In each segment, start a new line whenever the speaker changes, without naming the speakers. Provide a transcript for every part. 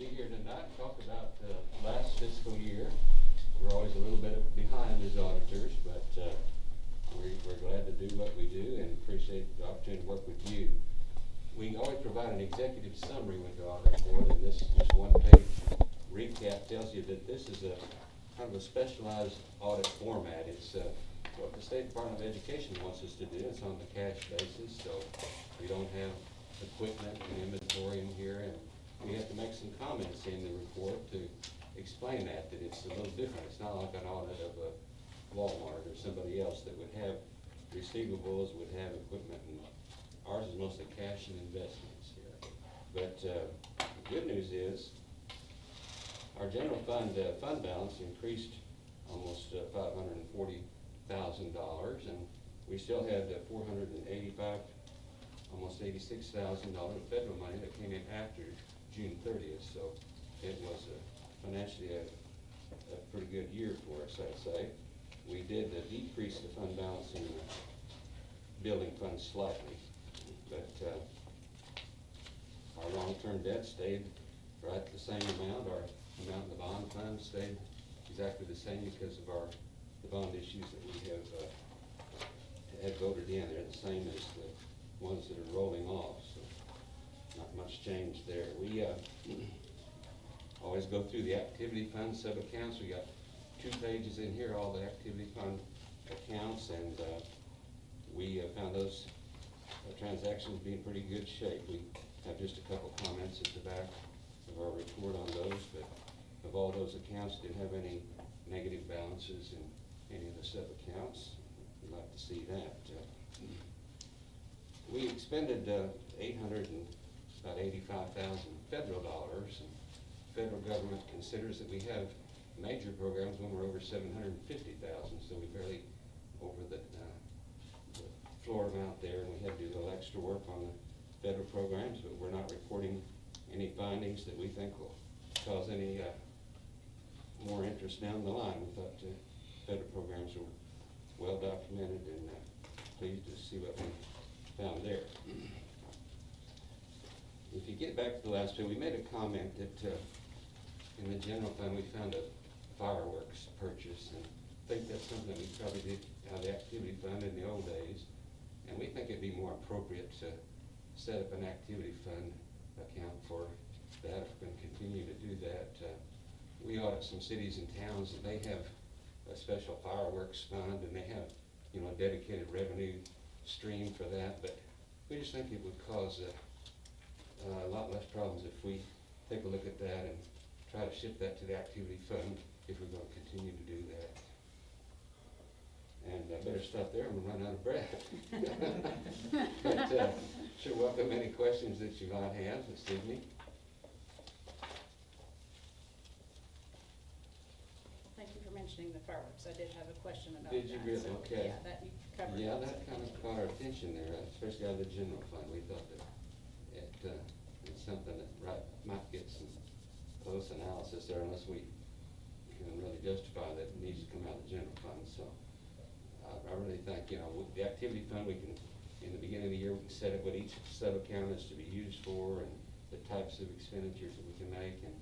be here tonight and talk about last fiscal year. We're always a little bit behind as auditors, but we're glad to do what we do and appreciate the opportunity to work with you. We always provide an executive summary with the audit report, and this one-page recap tells you that this is a kind of a specialized audit format. It's what the State Department of Education wants us to do. It's on the cash basis, so we don't have equipment and inventory in here, and we have to make some comments in the report to explain that it's a little different. It's not like an audit of a Walmart or somebody else that would have receivables, would have equipment, and ours is mostly cash and investments here. But the good news is our general fund balance increased almost $540,000, and we still had $485, almost $86,000 of federal money that came in after June 30th. So it was financially a pretty good year for us, I'd say. We did decrease the fund balance in the building fund slightly, but our long-term debt stayed right the same amount. Our amount in the bond fund stayed exactly the same because of the bond issues that we have had voted in. They're the same as the ones that are rolling off, so not much change there. We always go through the activity fund sub-accounts. We got 2 pages in here, all the activity fund accounts, and we found those transactions being pretty good shape. We have just a couple comments at the back of our report on those, but of all those accounts, didn't have any negative balances in any of the sub-accounts. We'd like to see that. We expended about $85,000 federal dollars, and the federal government considers that we have major programs when we're over $750,000, so we barely over the floor amount there, and we had to do a little extra work on the federal programs, but we're not reporting any findings that we think will cause any more interest down the line. We thought federal programs were well documented, and pleased to see what we found there. If you get back to the last page, we made a comment that in the general fund we found a fireworks purchase, and I think that's something that we probably did out of the activity fund in the old days, and we think it'd be more appropriate to set up an activity fund account for that if we're going to continue to do that. We audit some cities and towns, and they have a special fireworks fund, and they have, you know, a dedicated revenue stream for that, but we just think it would cause a lot less problems if we take a look at that and try to shift that to the activity fund if we're going to continue to do that. And I better stop there. I'm going to run out of breath. But sure welcome any questions that you might have. Sydney?
Thank you for mentioning the fireworks. I did have a question about
that. Did you really?
So,
okay.
Yeah, that you covered.
Yeah, that kind of caught our attention there, especially out of the general fund. We thought that it's something that might get some close analysis there unless we can really justify that it needs to come out of the general fund. So I really think, you know, with the activity fund, we can, in the beginning of the year, we can set up what each sub-account is to be used for, and the types of expenditures that we can make, and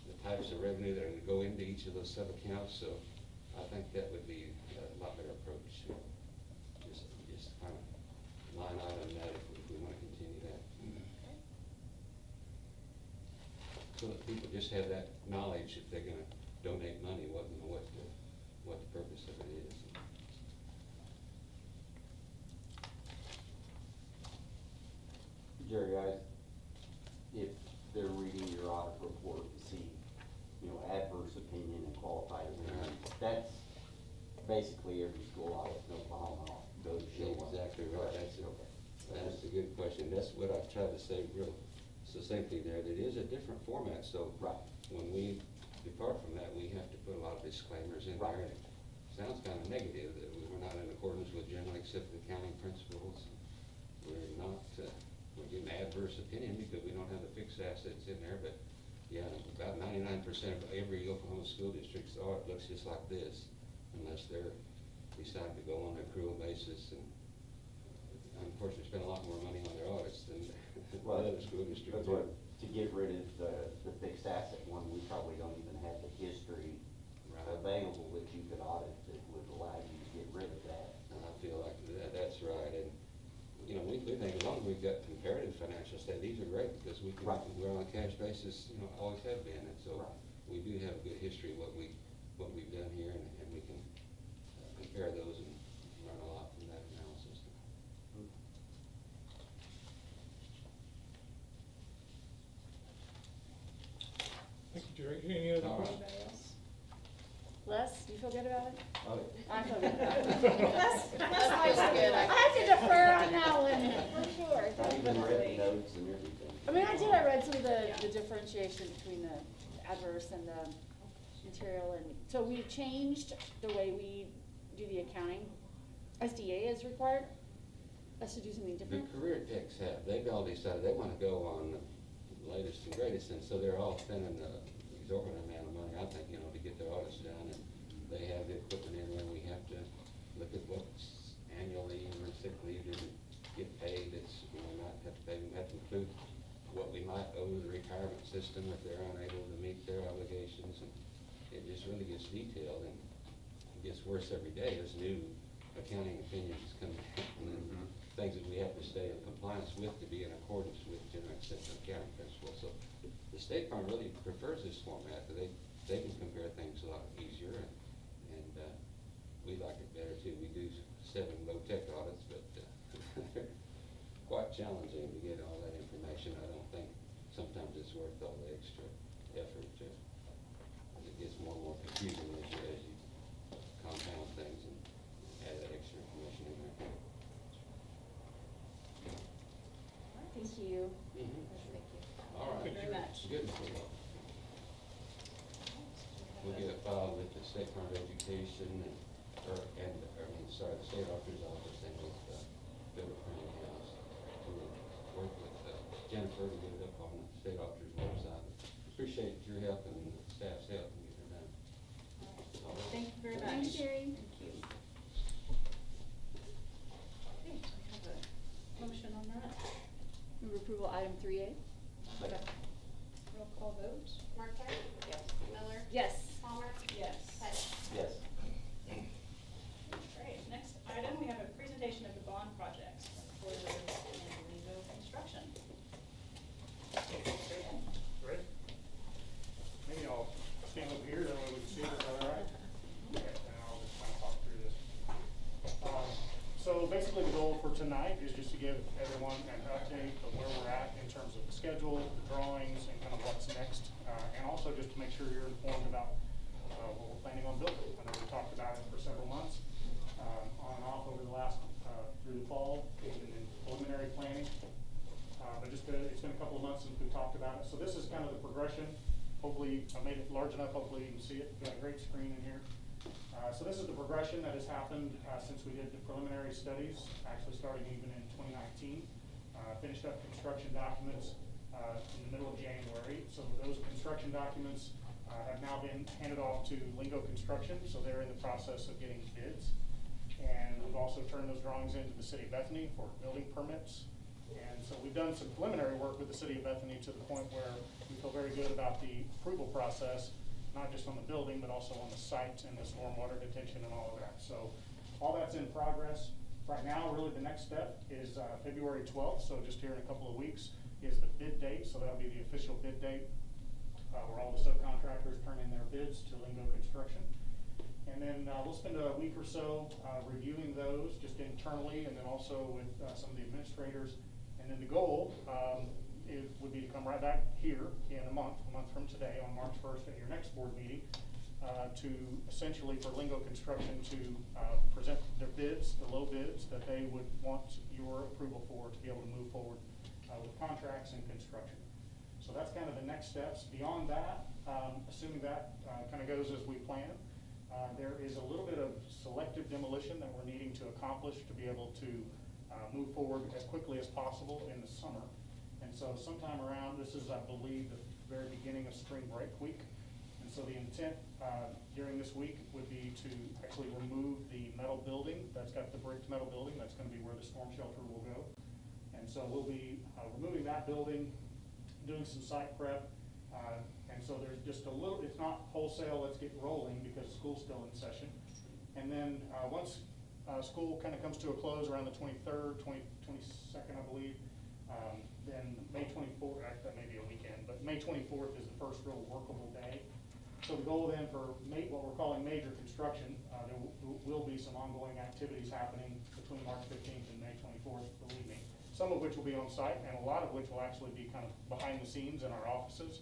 the types of revenue that are going to go into each of those sub-accounts. So I think that would be a lot better approach. Just kind of line item that if we want to continue that.
Okay.
So that people just have that knowledge if they're going to donate money, what the purpose of it is.
Jerry, if they're reading your audit report and see, you know, adverse opinion and qualified opinion, that's basically every school audit in Oklahoma goes show.
Exactly right. That's a good question. That's what I tried to say real succinctly there. That is a different format. So
right.
When we depart from that, we have to put a lot of disclaimers in
right.
there. And it sounds kind of negative that we're not in accordance with generally accepted accounting principles. We're not. We're getting adverse opinion because we don't have the fixed assets in there. But yeah, about 99% of every Oklahoma school district's audit looks just like this, unless they're deciding to go on an accrual basis. And unfortunately, spend a lot more money on their audits than
right.
other school districts.
That's what to get rid of the fixed asset one, we probably don't even have the history available that you could audit that would allow you to get rid of that.
And I feel like that's right, and, you know, we think as long as we've got comparative financial state, these are great, because we can,
Right.
we're on a cash basis, you know, always have been, and so
Right.
we do have a good history of what we've done here, and we can compare those and learn a lot from that analysis.
Thank you, Jerry. Any other
All right.
questions?
Anybody else?
Les, do you feel good about it?
Oh,
I feel good about it.
That's good.
I have to defer on that one, for sure.
I even read the notes and everything.
I mean, I read some of the differentiation between the adverse and the material, and so we changed the way we do the accounting. SDA is required us to do something
The
different.
career techs they've all decided they wanna go on the latest and greatest, and so they're all spending an exorbitant amount of money, I think, you know, to get their audits done, and they have the equipment in there, we have to look at what's annual leave or sick leave didn't get paid, it's, you know, we might have to pay, we have to include what we might owe the retirement system if they're unable to meet their obligations, and it just really gets detailed, and it gets worse every day as new accounting opinions come out, and things that we have to stay in compliance with to be in accordance with general accepted accounting principles. So the State Farm really prefers this format, because they can compare things a lot easier, and we like it better too. We do 7 low-tech audits, but they're quite challenging to get all that information. I don't think sometimes it's worth all the extra effort to, it gets more and more confusing as you compound things and add that extra information in there.
Thank you.
Thank you.
All right.
Thank you very much.
Good. We'll get it filed with the State Farm of Education the State Auditor's Office and with Federal Printing House. We'll work with Jennifer to get it up on the State Auditor's website. Appreciate your help and staff's help in getting it done. All right.
Thank you very much.
Thanks, Jerry.
Thank you. Okay, so we have a motion on that.
Move approval item 3A.
Second.
Roll call vote.
Markler?
Yes.
Miller?
Yes.
Palmer?
Yes.
Pettit?
Yes.
Great, next item, we have a presentation of the bond projects for Lingo Construction.
Ready? Maybe I'll stand over here, that way we can see it, is that all right? Okay, and I'll just kind of talk through this. So basically the goal for tonight is just to give everyone an update of where we're at in terms of the schedule, the drawings, and kind of what's next. And also just to make sure you're informed about what we're planning on building. I know we talked about it for several months, on and off over the last, through the fall, even in preliminary planning. But just, it's been a couple of months since we talked about it. So this is kind of the progression. Hopefully, I made it large enough, hopefully you can see it. We've got a great screen in here. So this is the progression that has happened since we did the preliminary studies, actually starting even in 2019. Finished up construction documents in the middle of January. So those construction documents have now been handed off to Lingo Construction, so they're in the process of getting bids. And we've also turned those drawings into the City of Bethany for building permits. And so we've done some preliminary work with the City of Bethany to the point where we feel very good about the approval process, not just on the building, but also on the site and the stormwater detention and all of that. So all that's in progress. Right now, really the next step is February 12th, so just here in a couple of weeks is the bid date, so that'll be the official bid date where all the subcontractors turn in their bids to Lingo Construction. And then we'll spend a week or so reviewing those just internally and then also with some of the administrators. And then the goal would be to come right back here in a month from today on March 1st at your next board meeting to essentially for Lingo Construction to present their bids, the low bids that they would want your approval for to be able to move forward with contracts and construction. So that's kind of the next steps. Beyond that, assuming that kind of goes as we plan, there is a little bit of selective demolition that we're needing to accomplish to be able to move forward as quickly as possible in the summer. And so sometime around, this is, I believe, the very beginning of spring break week. And so the intent during this week would be to actually remove the metal building that's got the bricked metal building. That's going to be where the storm shelter will go. And so we'll be removing that building doing some site prep. And so there's just a little, it's not wholesale, let's get rolling because school's still in session. And then, once, school kind of comes to a close around the 23rd, 22nd, I believe, then May 24th, that may be a weekend, but May 24th is the first real workable day. So the goal then for what we're calling major construction, there will be some ongoing activities happening between March 15th and May 24th, believe me. Some of which will be on site and a lot of which will actually be kind of behind the scenes in our offices,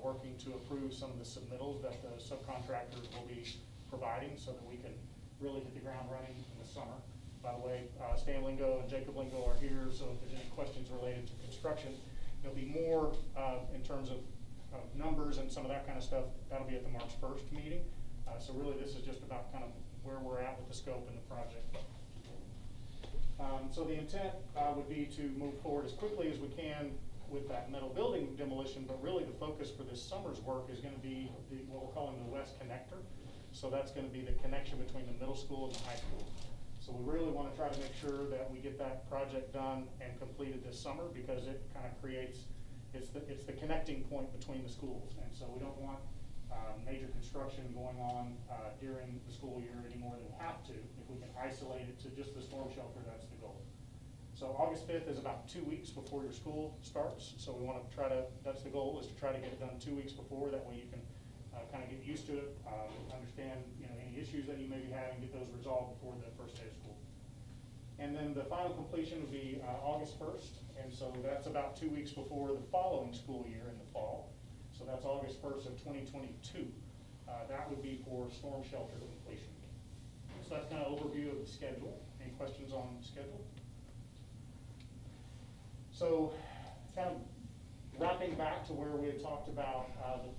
working to approve some of the submittals that the subcontractors will be providing so that we can really hit the ground running in the summer. By the way, Stan Lingo and Jacob Lingo are here, so if there's any questions related to construction, there'll be more in terms of numbers and some of that kind of stuff. That'll be at the March 1st meeting. So really this is just about kind of where we're at with the scope and the project. So the intent would be to move forward as quickly as we can with that metal building demolition, but really the focus for this summer's work is going to be what we're calling the West Connector. So that's going to be the connection between the middle school and the high school. So we really want to try to make sure that we get that project done and completed this summer because it kind of creates, it's the connecting point between the schools. And so we don't want major construction going on during the school year any more than we have to. If we can isolate it to just the storm shelter, that's the goal. So August 5th is about 2 weeks before your school starts. So we want to try to, that's the goal, is to try to get it done 2 weeks before. That way you can kind of get used to it, understand any issues that you may be having, get those resolved before the first day of school. And then the final completion would be August 1st. And so that's about 2 weeks before the following school year in the fall. So that's August 1st of 2022. That would be for storm shelter completion. So that's kind of overview of the schedule. Any questions on the schedule? So kind of wrapping back to where we had talked about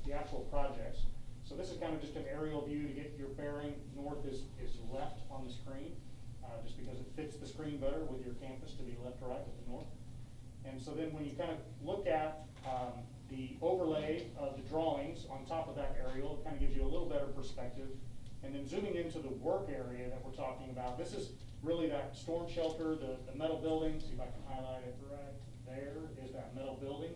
the actual projects. So this is kind of just an aerial view to get your bearing. North is left on the screen, just because it fits the screen better with your campus to be left to right with the north. And so then when you kind of look at the overlay of the drawings on top of that aerial, it kind of gives you a little better perspective. And then zooming into the work area that we're talking about, this is really that storm shelter, the metal building. See if I can highlight it right there, is that metal building.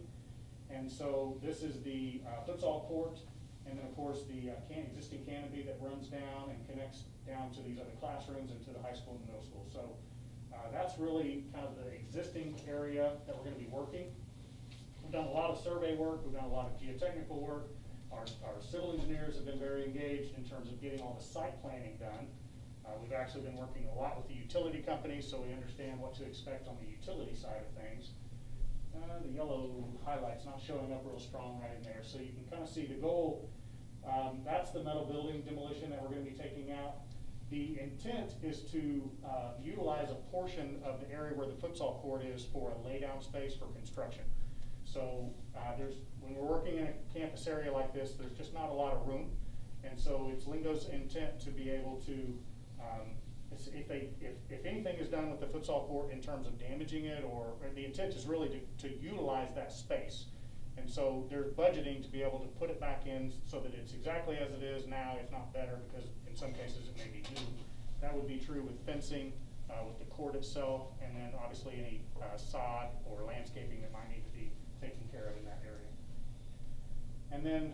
And so this is the futsal court, and then of course the existing canopy that runs down and connects down to these other classrooms and to the high school and the middle school. So that's really kind of the existing area that we're going to be working. We've done a lot of survey work, we've done a lot of geotechnical work. Our civil engineers have been very engaged in terms of getting all the site planning done. We've actually been working a lot with the utility companies, so we understand what to expect on the utility side of things. The yellow highlight's not showing up real strong right in there, so you can kind of see the goal. That's the metal building demolition that we're going to be taking out. The intent is to utilize a portion of the area where the futsal court is for a laydown space for construction. So when we're working in a campus area like this, there's just not a lot of room. And so it's Lingo's intent to be able to, if anything is done with the futsal court in terms of damaging it, or the intent is really to utilize that space. And so there's budgeting to be able to put it back in so that it's exactly as it is now, if not better, because in some cases it may be new. That would be true with fencing, with the court itself, and then obviously any sod or landscaping that might need to be taken care of in that area. And then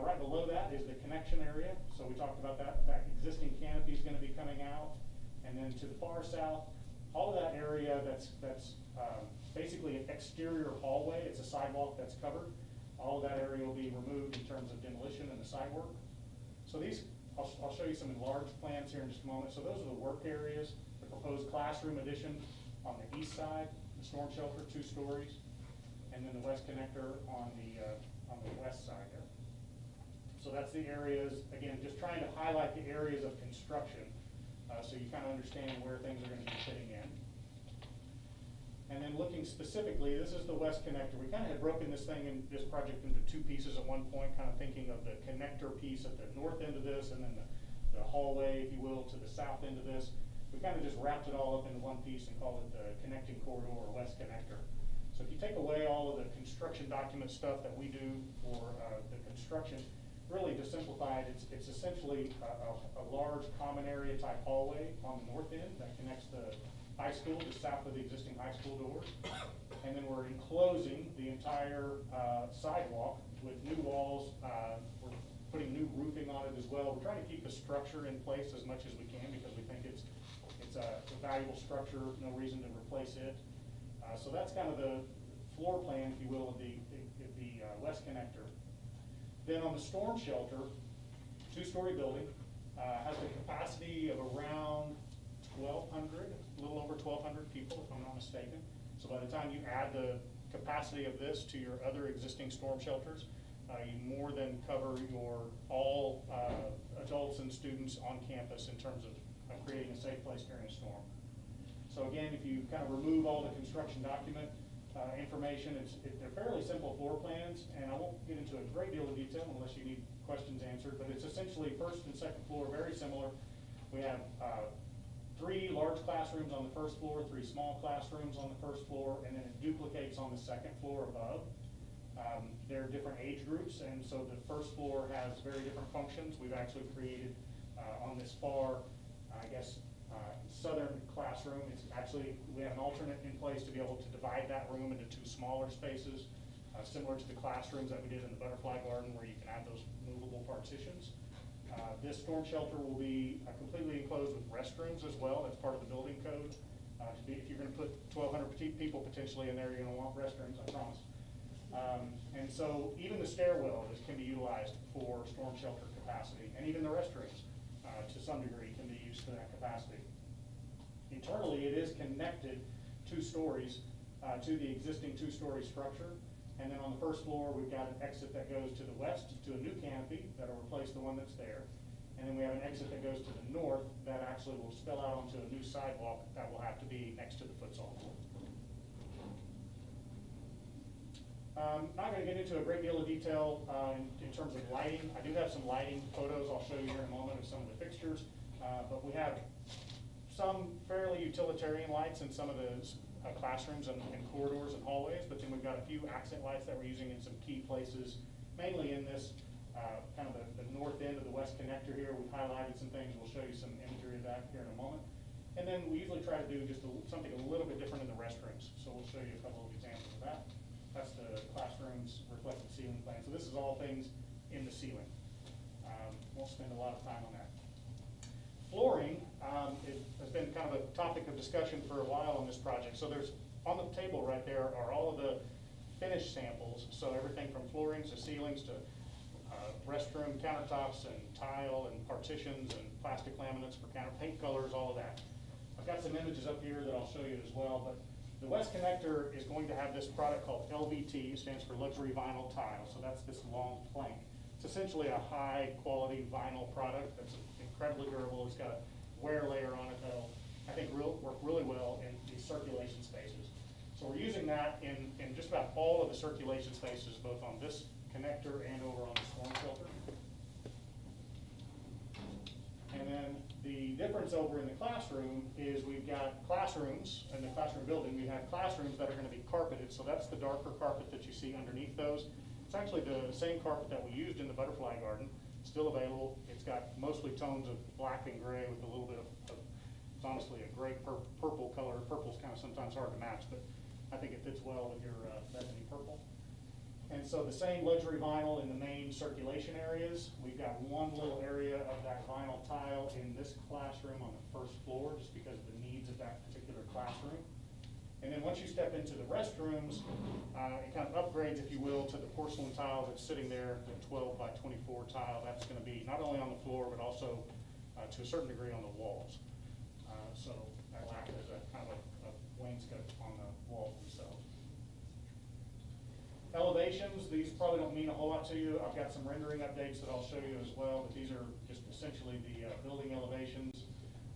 right below that is the connection area. So we talked about that existing canopy is going to be coming out. And then to the far south, all of that area that's basically an exterior hallway, it's a sidewalk that's covered. All of that area will be removed in terms of demolition and the site work. So these, I'll show you some enlarged plans here in just a moment. So those are the work areas, the proposed classroom addition on the east side, the storm shelter, 2 stories, and then the west connector on the west side there. So that's the areas, again, just trying to highlight the areas of construction so you kind of understand where things are going to be fitting in. And then looking specifically, this is the west connector. We kind of had broken this project into 2 pieces at one point, kind of thinking of the connector piece at the north end of this, and then the hallway, if you will, to the south end of this. We kind of just wrapped it all up into one piece and called it the connecting corridor or west connector. So if you take away all of the construction document stuff that we do for the construction, really to simplify it, it's essentially a large common area type hallway on the north end that connects the high school, just south of the existing high school doors. And then we're enclosing the entire sidewalk with new walls. We're putting new roofing on it as well. We're trying to keep the structure in place as much as we can because we think it's a valuable structure, no reason to replace it. So that's kind of the floor plan, if you will, of the west connector. Then on the storm shelter, two-story building, has the capacity of around 1,200, a little over 1,200 people, if I'm not mistaken. So by the time you add the capacity of this to your other existing storm shelters, you more than cover your all adults and students on campus in terms of creating a safe place during a storm. So again, if you kind of remove all the construction document information, they're fairly simple floor plans, and I won't get into a great deal of detail unless you need questions answered, but it's essentially first and second floor, very similar. We have 3 large classrooms on the first floor, 3 small classrooms on the first floor, and then it duplicates on the second floor above. There are different age groups, and so the first floor has very different functions. We've actually created on this far, southern classroom, it's actually, we have an alternate in place to be able to divide that room into 2 smaller spaces, similar to the classrooms that we did in the butterfly garden where you can add those movable partitions. This storm shelter will be completely enclosed with restrooms as well. That's part of the building code. If you're going to put 1,200 people potentially in there, you're going to want restrooms, I promise. And so even the stairwell can be utilized for storm shelter capacity, and even the restrooms to some degree can be used for that capacity. Internally, it is connected 2 stories to the existing 2-story structure. And then on the first floor, we've got an exit that goes to the west to a new canopy that'll replace the one that's there. And then we have an exit that goes to the north that actually will spill out onto a new sidewalk that will have to be next to the futsal court. Not going to get into a great deal of detail in terms of lighting. I do have some lighting photos I'll show you here in a moment of some of the fixtures. But we have some fairly utilitarian lights in some of the classrooms and corridors and hallways, but then we've got a few accent lights that we're using in some key places, mainly in this kind of the north end of the west connector here. We've highlighted some things. We'll show you some imagery of that here in a moment. And then we usually try to do just something a little bit different in the restrooms. So we'll show you a couple of examples of that. That's the classroom's reflective ceiling plan. So this is all things in the ceiling. Won't spend a lot of time on that. Flooring has been kind of a topic of discussion for a while on this project. So there's, on the table right there are all of the finished samples. So everything from floorings to ceilings to restroom countertops and tile and partitions and plastic laminates for counter paint colors, all of that. I've got some images up here that I'll show you as well, but the west connector is going to have this product called LVT, it stands for luxury vinyl tile. So that's this long plank. It's essentially a high quality vinyl product that's incredibly durable. It's got a wear layer on it that'll, I think, work really well in these circulation spaces. So we're using that in just about all of the circulation spaces, both on this connector and over on the storm shelter. And then the difference over in the classroom is we've got classrooms, in the classroom building, we have classrooms that are going to be carpeted. So that's the darker carpet that you see underneath those. It's actually the same carpet that we used in the butterfly garden, still available. It's got mostly tones of black and gray with a little bit of it's honestly a great purple color. Purple's kind of sometimes hard to match, but I think it fits well with your Bethany purple. And so the same luxury vinyl in the main circulation areas. We've got one little area of that vinyl tile in this classroom on the first floor, just because of the needs of that particular classroom. And then once you step into the restrooms, it kind of upgrades, if you will, to the porcelain tile that's sitting there, the 12 by 24 tile. That's going to be not only on the floor, but also to a certain degree on the walls. So that will act as a kind of a wainscot on the walls themselves. Elevations, these probably don't mean a whole lot to you. I've got some rendering updates that I'll show you as well, but these are just essentially the building elevations.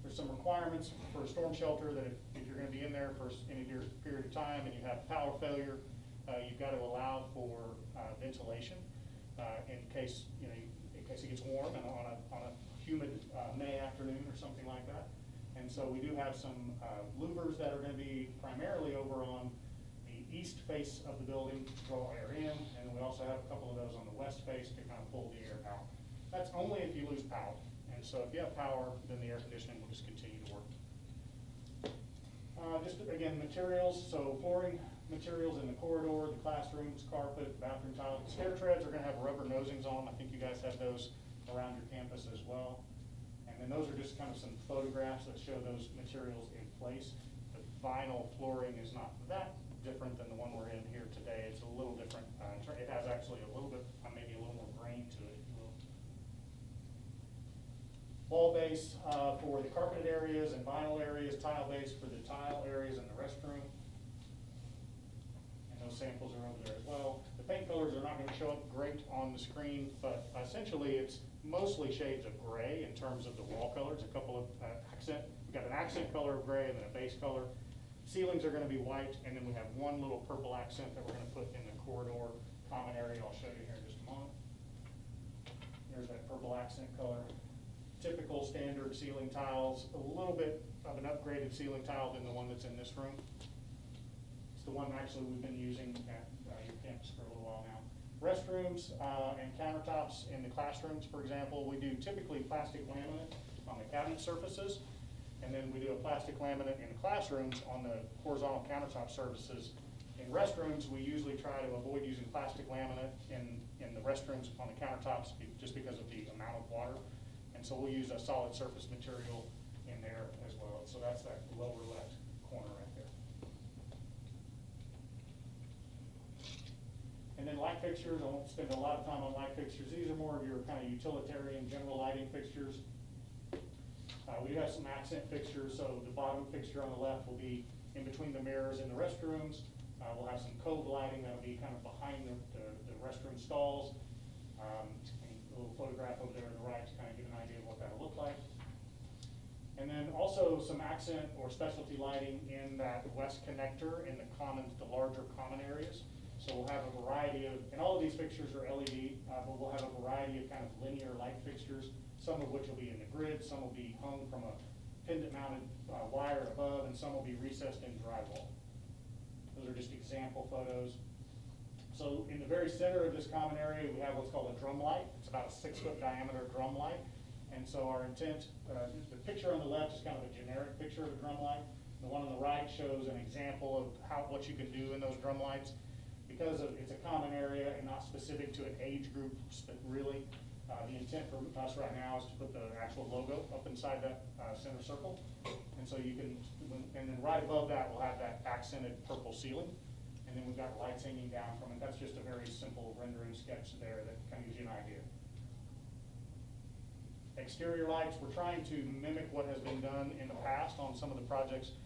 There's some requirements for a storm shelter that if you're going to be in there for any period of time and you have power failure, you've got to allow for ventilation in case it gets warm and on a humid May afternoon or something like that. And so we do have some louvers that are going to be primarily over on the east face of the building to draw air in, and we also have a couple of those on the west face to kind of pull the air out. That's only if you lose power. And so if you have power, then the air conditioning will just continue to work. Just again, materials, so flooring materials in the corridor, the classrooms, carpet, bathroom tile. Stair treads are gonna have rubber nosings on them. I think you guys have those around your campus as well. And then those are just kind of some photographs that show those materials in place. The vinyl flooring is not that different than the one we're in here today. It's a little different. It has actually a little bit, maybe a little more grain to it, if you will. Wall base for the carpeted areas and vinyl areas, tile base for the tile areas in the restroom. And those samples are over there as well. The paint colors are not going to show up great on the screen, but essentially it's mostly shades of gray in terms of the wall colors. A couple of we've got an accent color of gray and then a base color. Ceilings are going to be white, and then we have one little purple accent that we're going to put in the corridor common area. I'll show you here in just a moment. There's that purple accent color. Typical standard ceiling tiles, a little bit of an upgraded ceiling tile than the one that's in this room. It's the one actually we've been using at your campus for a little while now. Restrooms and countertops in the classrooms, for example, we do typically plastic laminate on the cabinet surfaces, and then we do a plastic laminate in the classrooms on the horizontal countertop surfaces. In restrooms, we usually try to avoid using plastic laminate in the restrooms on the countertops just because of the amount of water. And so we'll use a solid surface material in there as well. So that's that lower left corner right there. And then light fixtures, I won't spend a lot of time on light fixtures. These are more of your kind of utilitarian general lighting fixtures. We have some accent fixtures, so the bottom fixture on the left will be in between the mirrors in the restrooms. We'll have some cove lighting that'll be kind of behind the restroom stalls. A little photograph over there on the right to kind of give an idea of what that'll look like. And then also some accent or specialty lighting in that west connector in the larger common areas. So we'll have a variety of, and all of these fixtures are LED, but we'll have a variety of kind of linear light fixtures, some of which will be in the grid, some will be hung from a pendant mounted wire above, and some will be recessed in drywall. Those are just example photos. So in the very center of this common area, we have what's called a drum light. It's about a 6-foot diameter drum light. And so our intent, the picture on the left is kind of a generic picture of a drum light. The one on the right shows an example of what you can do in those drum lights. Because it's a common area and not specific to an age group, really, the intent for us right now is to put the actual logo up inside that center circle. And so you can, and then right above that, we'll have that accented purple ceiling. And then we've got lights hanging down from it. That's just a very simple rendering sketch there that kind of gives you an idea. Exterior lights, we're trying to mimic what has been done in the past on some of the projects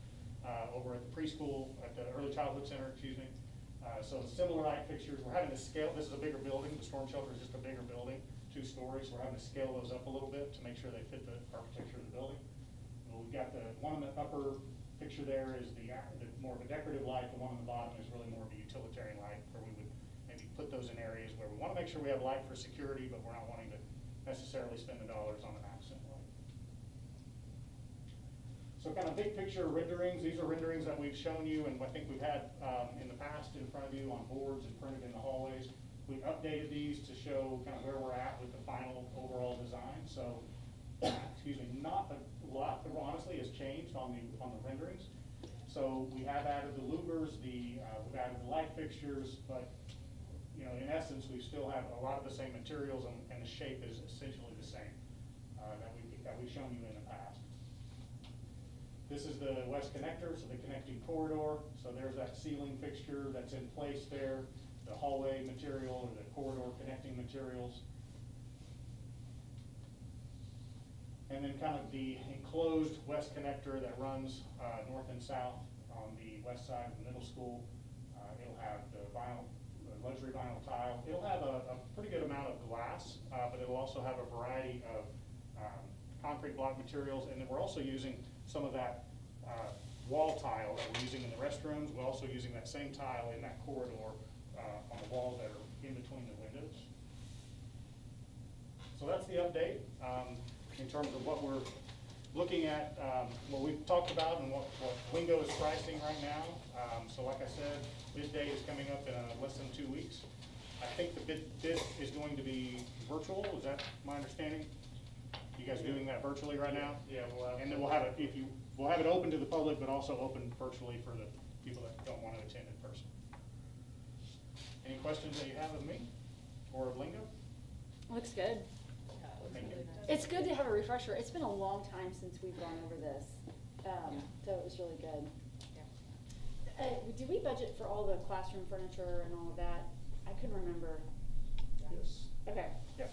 over at the preschool, at the early childhood center, excuse me. So similar light fixtures, we're having to scale, this is a bigger building, the storm shelter is just a bigger building, 2 stories, so we're having to scale those up a little bit to make sure they fit the architecture of the building. And we've got the one in the upper picture there is the more of a decorative light, the one on the bottom is really more of a utilitarian light, where we would maybe put those in areas where we want to make sure we have light for security, but we're not wanting to necessarily spend the dollars on an accent light. So kind of big picture renderings, these are renderings that we've shown you and I think we've had in the past in front of you on boards and printed in the hallways. We updated these to show kind of where we're at with the final overall design. So, excuse me, not a lot, honestly, has changed on the renderings. So we have added the louvers, we've added the light fixtures, but you know, in essence, we still have a lot of the same materials and the shape is essentially the same that we've shown you in the past. This is the west connector, so the connecting corridor. So there's that ceiling fixture that's in place there, the hallway material or the corridor connecting materials. And then kind of the enclosed west connector that runs north and south on the west side of the middle school. It'll have the luxury vinyl tile. It'll have a pretty good amount of glass, but it'll also have a variety of concrete block materials. And then we're also using some of that wall tile that we're using in the restrooms. We're also using that same tile in that corridor on the walls that are in between the windows. So that's the update in terms of what we're looking at, what we've talked about and what Wingo is pricing right now. So like I said, bid date is coming up in less than 2 weeks. I think the bid is going to be virtual. Is that my understanding? You guys doing that virtually right now?
Yeah, we'll have.
And then we'll have it, we'll have it open to the public, but also open virtually for the people that don't want to attend in person. Any questions that you have of me or of Lingo?
Looks good.
Thank you.
It's good to have a refresher. It's been a long time since we've gone over this, so it was really good. Did we budget for all the classroom furniture and all of that? I couldn't remember.
Yes.
Okay.
Yeah.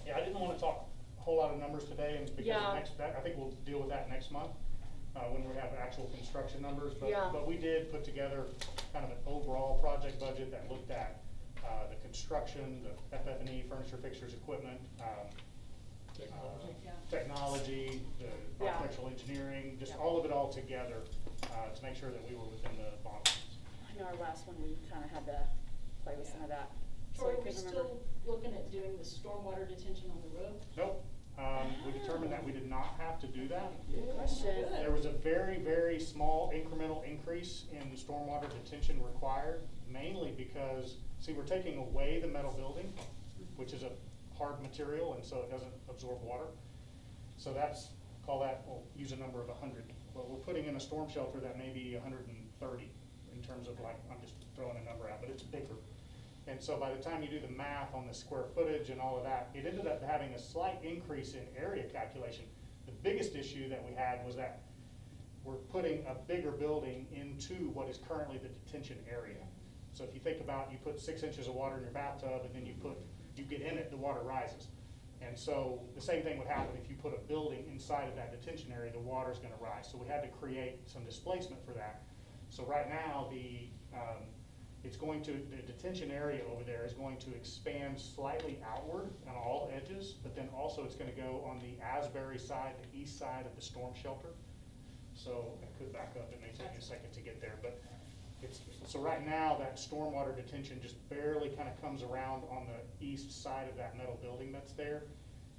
Yeah, I didn't want to talk a whole lot of numbers today, and because
Yeah.
I think we'll deal with that next month, when we have actual construction numbers.
Yeah.
But we did put together kind of an overall project budget that looked at, the construction, the Bethany, furniture, fixtures, equipment, technology, the
Yeah.
architectural engineering, just
Yeah.
all of it all together, to make sure that we were within the bond.
I know our last one, we kind of had to play with some of that. So
Troy,
I
are we
couldn't remember.
still looking at doing the stormwater detention on the roof?
Nope, we determined that we did not have to do that.
Good question.
Good.
There was a very, very small incremental increase in stormwater detention required, mainly because, see, we're taking away the metal building, which is a hard material, and so it doesn't absorb water. So that's, call that, we'll use a number of 100. But we're putting in a storm shelter that may be 130 in terms of, like, I'm just throwing a number out, but it's bigger. And so by the time you do the math on the square footage and all of that, it ended up having a slight increase in area calculation. The biggest issue that we had was that we're putting a bigger building into what is currently the detention area. So if you think about, you put 6 inches of water in your bathtub, and then you get in it, the water rises. And so the same thing would happen if you put a building inside of that detention area, the water's gonna rise. So we had to create some displacement for that. So right now, the detention area over there is going to expand slightly outward on all edges, but then also it's gonna go on the Asbury side, the east side of the storm shelter. So I could back up, it may take me a second to get there, but so right now, that stormwater detention just barely kind of comes around on the east side of that metal building that's there.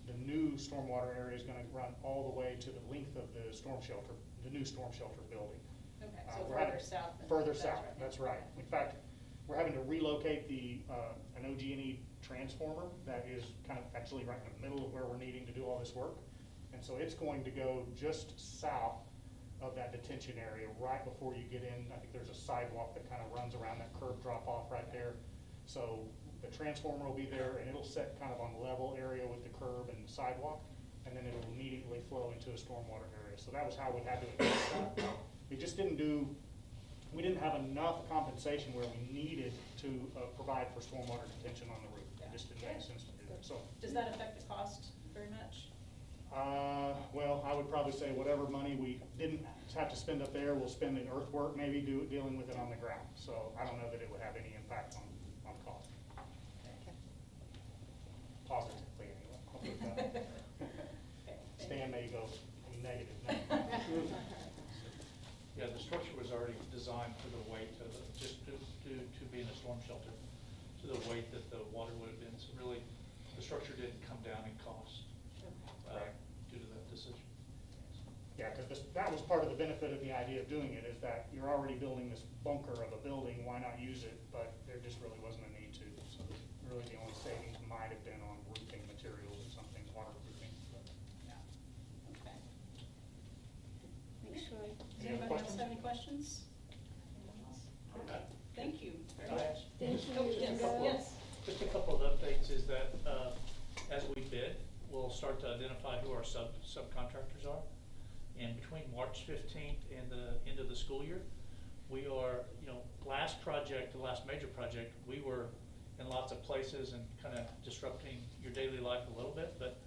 The new stormwater area is gonna run all the way to the length of the storm shelter, the new storm shelter building.
Okay, so
We're having-
further south than.
Further
that's
south,
right.
that's right. In fact, we're having to relocate an OG&E transformer that is kind of actually right in the middle of where we're needing to do all this work. And so it's going to go just south of that detention area, right before you get in. I think there's a sidewalk that kind of runs around that curb drop off right there. So the transformer will be there, and it'll set kind of on level area with the curb and the sidewalk, and then it'll immediately flow into a stormwater area. So that was how we had to address that. We just we didn't have enough compensation where we needed to provide for stormwater detention on the roof. It just didn't make sense to do that. So,
Does that affect the cost very much?
well, I would probably say whatever money we didn't have to spend up there, we'll spend in earthwork, maybe dealing with it on the ground. So I don't know that it would have any impact on cost. Positively, anyway. I'll put that.
Okay, thank
Stan may go negative now.
Yeah, the structure was already designed for the weight of it, just to be in a storm shelter, to the weight that the water would have been. So really, the structure didn't come down in cost due to that decision.
Yeah, because that was part of the benefit of the idea of doing it, is that you're already building this bunker of a building, why not use it? But there just really wasn't a need to. So really the only savings might have been on roofing materials or something, waterproofing.
Yeah. Okay.
Thanks, Troy.
Does
Any other
anybody else
questions?
have any questions? Anyone else? All right. Thank you very
Can I
much.
ask
Thank
just-
you,
Oh,
just a
yes,
couple-
yes.
Just a couple of updates is that, as we bid, we'll start to identify who our subcontractors are. And between March 15th and the end of the school year, we are, last project, the last major project, we were in lots of places and kind of disrupting your daily life a little bit. But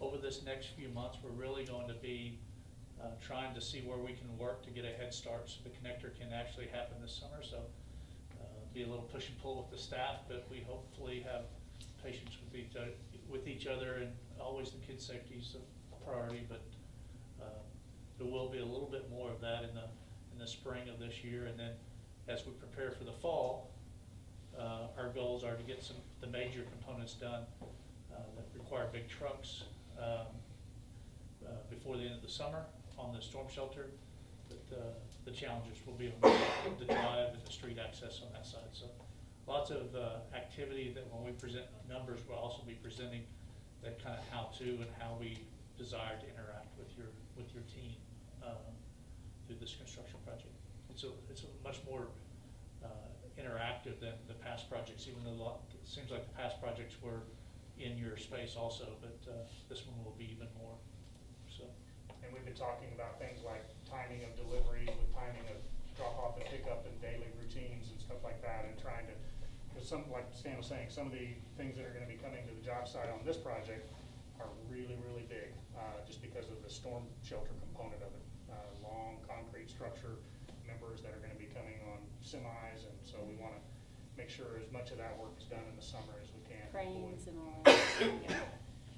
over this next few months, we're really going to be trying to see where we can work to get a head start so the connector can actually happen this summer. So be a little push and pull with the staff, but we hopefully have patience with each other, and always the kids' safety is a priority. But there will be a little bit more of that in the spring of this year, and then as we prepare for the fall, our goals are to get the major components done that require big trucks before the end of the summer on the storm shelter. But the challenges will be on the drive and the street access on that side. So lots of activity that when we present numbers, we'll also be presenting that kind of how to and how we desire to interact with your team do this construction project. It's a much more interactive than the past projects, even though it seems like the past projects were in your space also, but this one will be even more, so.
And we've been talking about things like timing of deliveries with timing of drop off and pickup and daily routines and stuff like that, and trying to, because some, like Stan was saying, some of the things that are gonna be coming to the job site on this project are really, really big, just because of the storm shelter component of it. Long concrete structure, members that are gonna be coming on semis, and so we wanna make sure as much of that work is done in the summer as we can.
Cranes and all that.
Yeah.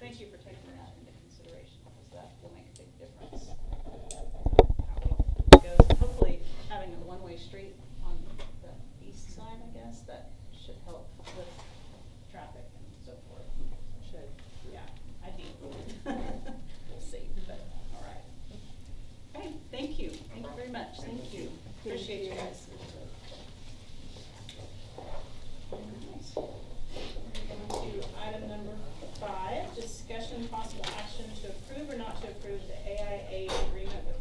Thank you for taking that into consideration, because that will make a big difference. How it goes. Hopefully, having a one-way street on the east side, I guess, that should help with traffic and so forth. Should, yeah, ideally. We'll see, but, all right. Okay, thank you. Thank you very much. Thank you. Appreciate you guys. Nice. We're going to item number 5, discussion possible action to approve or not to approve the AIA agreement with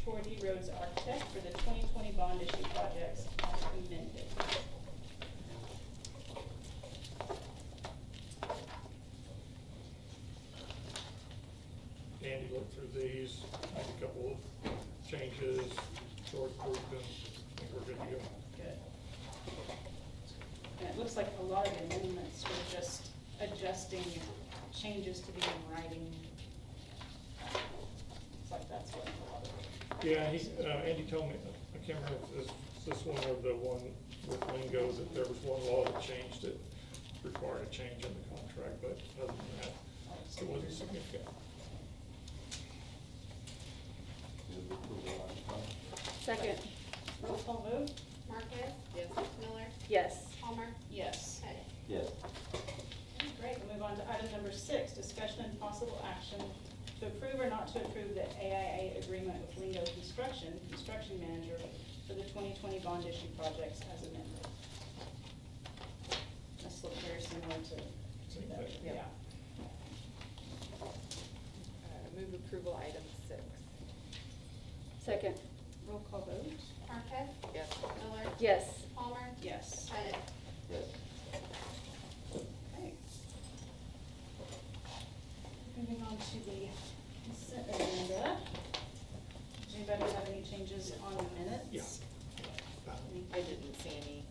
Tordy Roads Architect for the 2020 bond issue projects as amended.
Andy looked through these, made a couple of changes, George approved them, I think we're good to go.
Good. And it looks like a lot of the amendments were just adjusting changes to be in writing. Looks like that's what a lot of it.
Yeah, Andy told me, I can't remember if this one or the one with lingo, that there was one law that changed it, required a change in the contract, but other than that, it wasn't significant.
Move approval on
Second.
Roll call vote?
Marquez?
Yes.
Miller?
Yes.
Palmer?
Yes.
Pettit?
Yes.
Okay, great, we'll move on to item number 6, discussion and possible action to approve or not to approve the AIA agreement with Lingo Construction Manager for the 2020 bond issue projects as amended. This looks very similar to
Same
that,
thing.
yeah.
Move approval item 6.
Second.
Roll call vote?
Marquez? Yes. Miller?
Yes.
Palmer?
Yes.
Pettit?
Yes.
Okay. Moving on to the consent agenda. Does anybody have any changes on the minutes?
Yeah.
I didn't see any.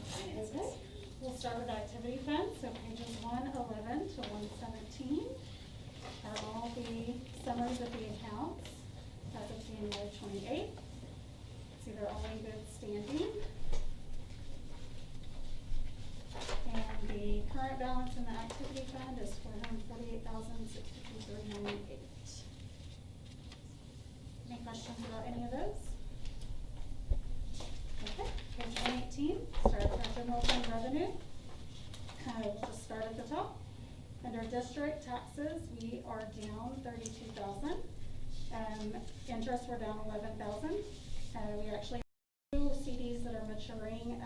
Okay, we'll start with activity funds, so pages 111 to 117 are all the summaries of the accounts as of January 28th. See, they're all in good standing. And the current balance in the activity fund is $448,062.39.08. Any questions about any of those? Okay, page 118, start with our general fund revenue. We'll just start at the top. Under district taxes, we are down 32,000. Interest, we're down 11,000. We actually have 2 CDs that are maturing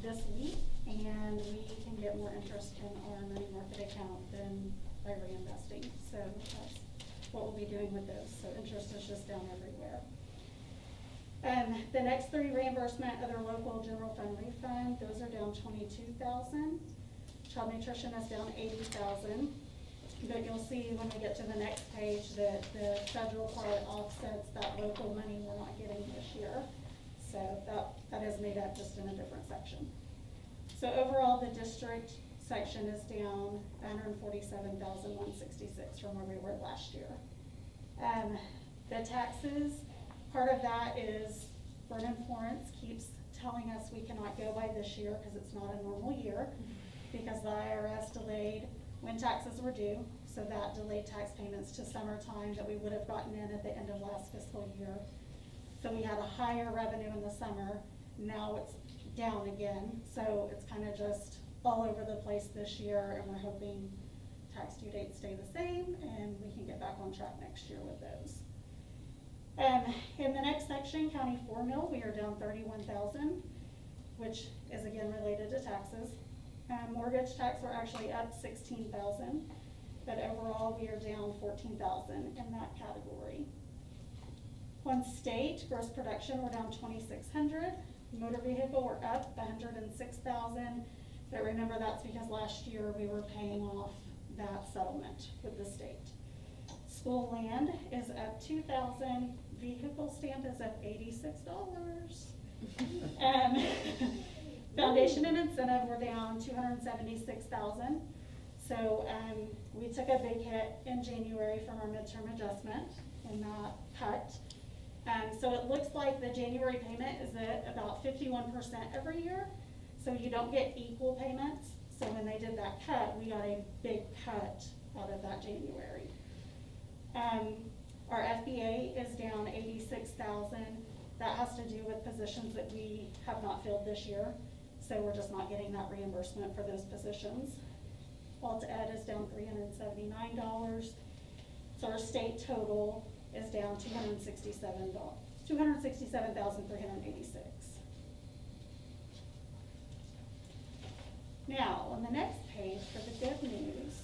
this week, and we can get more interest in our money market account than by reinvesting. So that's what we'll be doing with those. So interest is just down everywhere. The next 3 reimbursement, other local general fund refund, those are down 22,000. Child nutrition is down 80,000. But you'll see when we get to the next page that the federal part offsets that local money we're not getting this year. So that is made up just in a different section. So overall, the district section is down 147,166 from where we were last year. The taxes, part of that is Vernon Florence keeps telling us we cannot go by this year because it's not a normal year, because the IRS delayed when taxes were due, so that delayed tax payments to summertime that we would have gotten in at the end of last fiscal year. So we had a higher revenue in the summer, now it's down again, so it's kind of just all over the place this year, and we're hoping tax due dates stay the same, and we can get back on track next year with those. In the next section, county 4 mil, we are down 31,000, which is again related to taxes. Mortgage tax, we're actually up 16,000, but overall we are down 14,000 in that category. On state, gross production, we're down 2,600. Motor vehicle, we're up 106,000, but remember that's because last year we were paying off that settlement with the state. School land is up 2,000. Vehicle stamp is up $86. Foundation and incentive, we're down 276,000. So we took a big hit in January from our midterm adjustment in that cut. So it looks like the January payment is at about 51% every year. So you don't get equal payments. So when they did that cut, we got a big cut out of that January. Our FBA is down 86,000. That has to do with positions that we have not filled this year. So we're just not getting that reimbursement for those positions. Alt Ed is down $379. So our state total is down $267,386. Now, on the next page for the good news,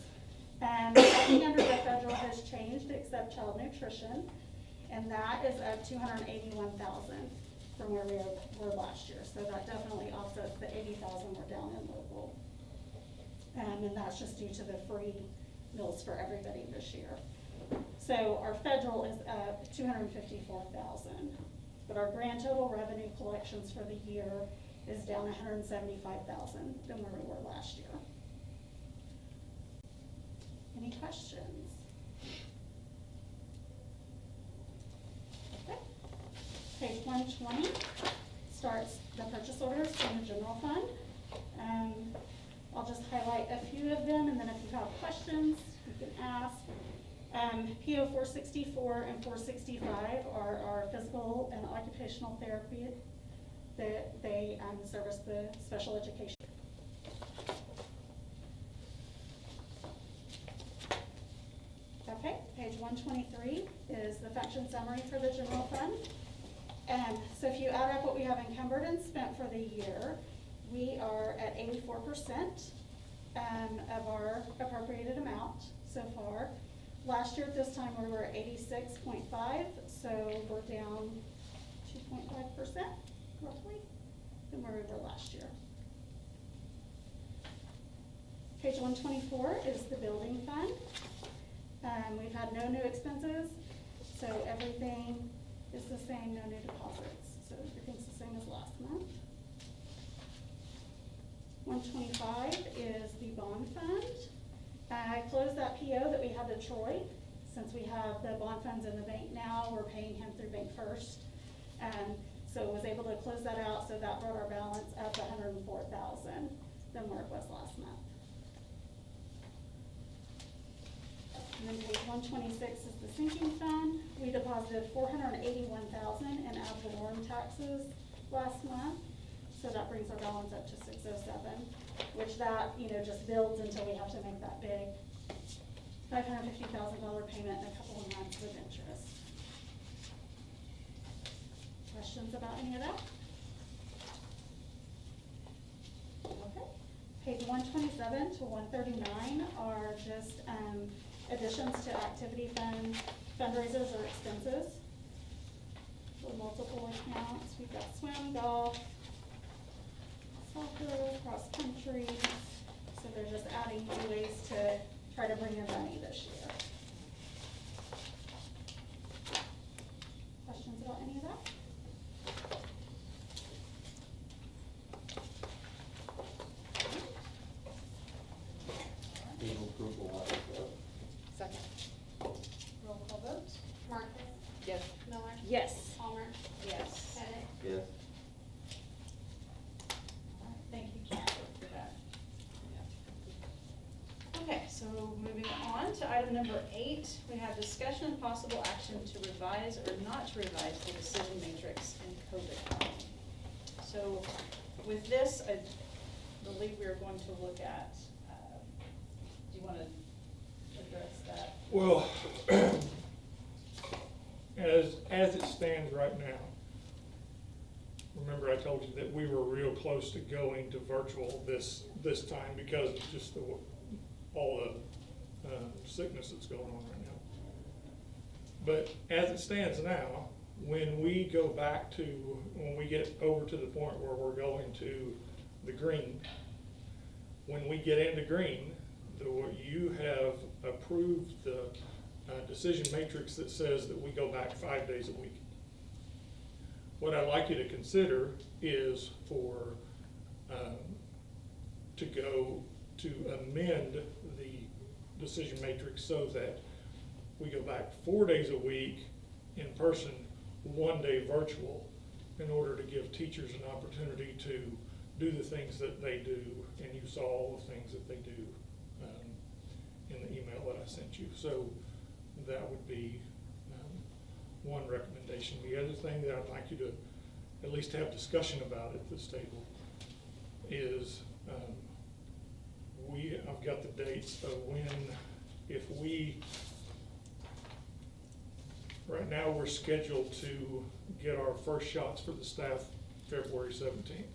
nothing under the federal has changed except child nutrition, and that is up $281,000 from where we were last year. So that definitely offsets the $80,000 we're down in local. And that's just due to the free meals for everybody this year. So our federal is up $254,000, but our grand total revenue collections for the year is down $175,000 than where we were last year. Any questions? Okay. Page 120 starts the purchase orders from the general fund. I'll just highlight a few of them, and then if you have questions, you can ask. PO 464 and 465 are our physical and occupational therapy that they service the special education. Okay, page 123 is the function summary for the general fund. So if you add up what we have encumbered and spent for the year, we are at 84% of our appropriated amount so far. Last year at this time we were at 86.5, so we're down 2.5% roughly than where we were last year. Page 124 is the building fund. We've had no new expenses, so everything is the same, no new deposits. So everything's the same as last month. 125 is the bond fund. I closed that PO that we had to Troy. Since we have the bond funds in the bank now, we're paying him through Bank First. So was able to close that out, so that brought our balance up to $104,000 than where it was last month. And then page 126 is the sinking fund. We deposited $481,000 in ad valorem taxes last month. So that brings our balance up to $607, which that, just builds until we have to make that big $550,000 payment in a couple of months with interest. Questions about any of that? Okay. Page 127 to 139 are just additions to activity fund, fundraisers or expenses for multiple accounts. We've got swim, golf, soccer, cross country. So they're just adding new ways to try to bring in money this year. Questions about any of that?
Move approval of it.
Second.
Roll call vote.
Marcus? Yes. Miller?
Yes.
Palmer?
Yes.
Pettit?
Yes.
Thank you, Karen, for that. Okay, so moving on to item number 8, we have discussion and possible action to revise or not to revise the decision matrix in COVID. So with this, I believe we are going to look at, do you want to address that?
Well, as it stands right now, remember I told you that we were real close to going to virtual this time because of just all the sickness that's going on right now. But as it stands now, when we get over to the point where we're going to the green, when we get into green, you have approved the decision matrix that says that we go back 5 days a week. What I'd like you to consider is to amend the decision matrix so that we go back 4 days a week in person, 1 day virtual, in order to give teachers an opportunity to do the things that they do, and you saw all the things that they do in the email that I sent you. So that would be one recommendation. The other thing that I'd like you to at least have discussion about at this table is I've got the dates of when, right now we're scheduled to get our first shots for the staff February 17th.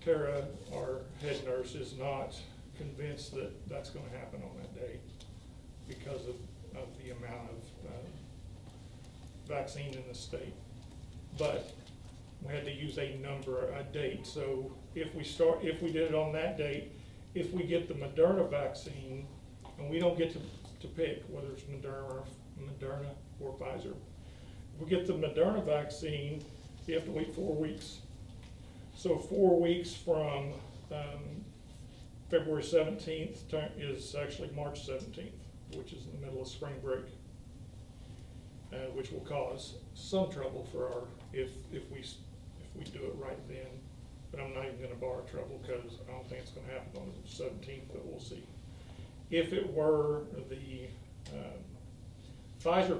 Tara, our head nurse, is not convinced that that's going to happen on that day because of the amount of vaccine in the state. But we had to use a date. So if we did it on that date, if we get the Moderna vaccine, and we don't get to pick whether it's Moderna or Pfizer. If we get the Moderna vaccine, you have to wait 4 weeks. So 4 weeks from February 17th is actually March 17th, which is in the middle of spring break, which will cause some trouble for if we do it right then. But I'm not even going to borrow trouble because I don't think it's going to happen on the 17th, but we'll see. If it were the Pfizer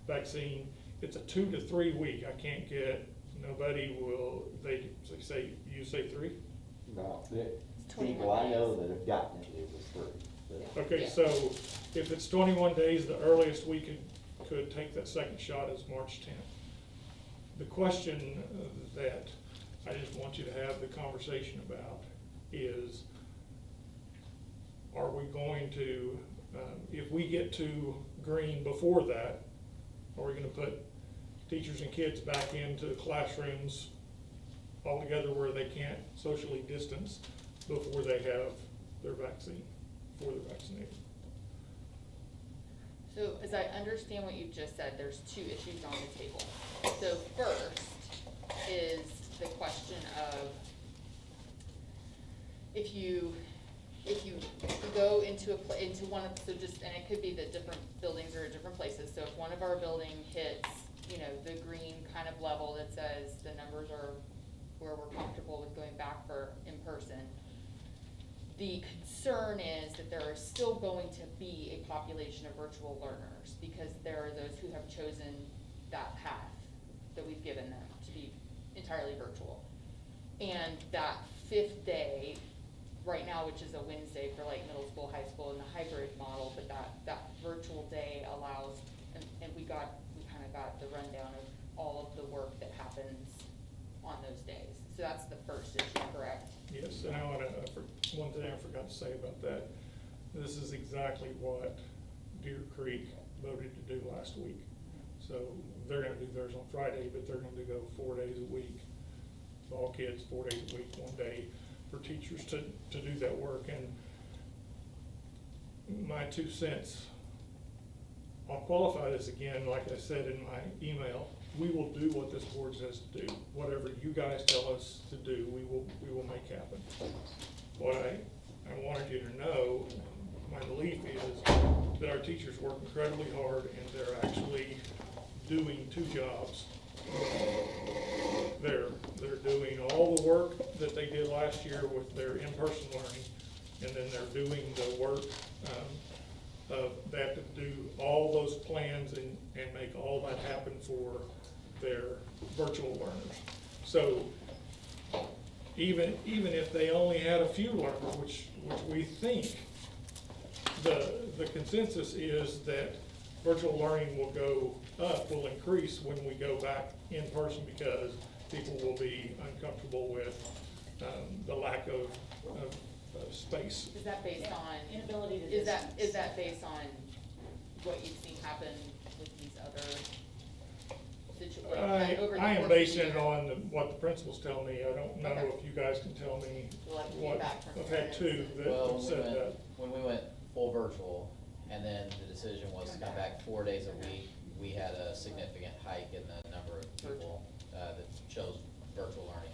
vaccine, it's a 2 to 3 week. I can't get, nobody will, you say 3?
No, the people I know that have gotten it was 3.
Okay,
Yeah.
so if it's 21 days, the earliest we could take that second shot is March 10th. The question that I just want you to have the conversation about is, are we going to, if we get to green before that, are we going to put teachers and kids back into classrooms altogether where they can't socially distance before they have their vaccine, before they're vaccinated?
So as I understand what you've just said, there's 2 issues on the table. So first is the question of if you go into one of, and it could be that different buildings are at different places. So if one of our building hits, the green kind of level that says the numbers are where we're comfortable with going back for in person, the concern is that there is still going to be a population of virtual learners because there are those who have chosen that path that we've given them to be entirely virtual. And that 5th day, right now, which is a Wednesday for like middle school, high school, and the hybrid model, but that virtual day allows, and we kind of got the rundown of all of the work that happens on those days. So that's the first issue, correct?
Yes, and one thing I forgot to say about that, this is exactly what Deer Creek voted to do last week. So they're gonna do theirs on Friday, but they're gonna go 4 days a week. All kids, 4 days a week, 1 day for teachers to do that work. And my 2 cents, I'll qualify this again, like I said in my email, we will do what this board says to do. Whatever you guys tell us to do, we will make happen. What I wanted you to know, my belief is that our teachers work incredibly hard and they're actually doing 2 jobs. They're doing all the work that they did last year with their in-person learning, and then they're doing the work they have to do all those plans and make all that happen for their virtual learners. So even if they only had a few learners, which we think the consensus is that virtual learning will go up, will increase when we go back in person because people will be uncomfortable with the lack of space.
Is that based on?
Inability to
Is
distance.
that based on what you've seen happen with these other situations?
I am basing it on what the principals tell me. I don't know
Okay.
if you guys can tell me
Like
what.
feedback from
I've had two
parents.
that
Well,
have said that.
when we went full virtual, and then the decision was to come back 4 days a week, we had a significant hike in the number of people that chose virtual learning.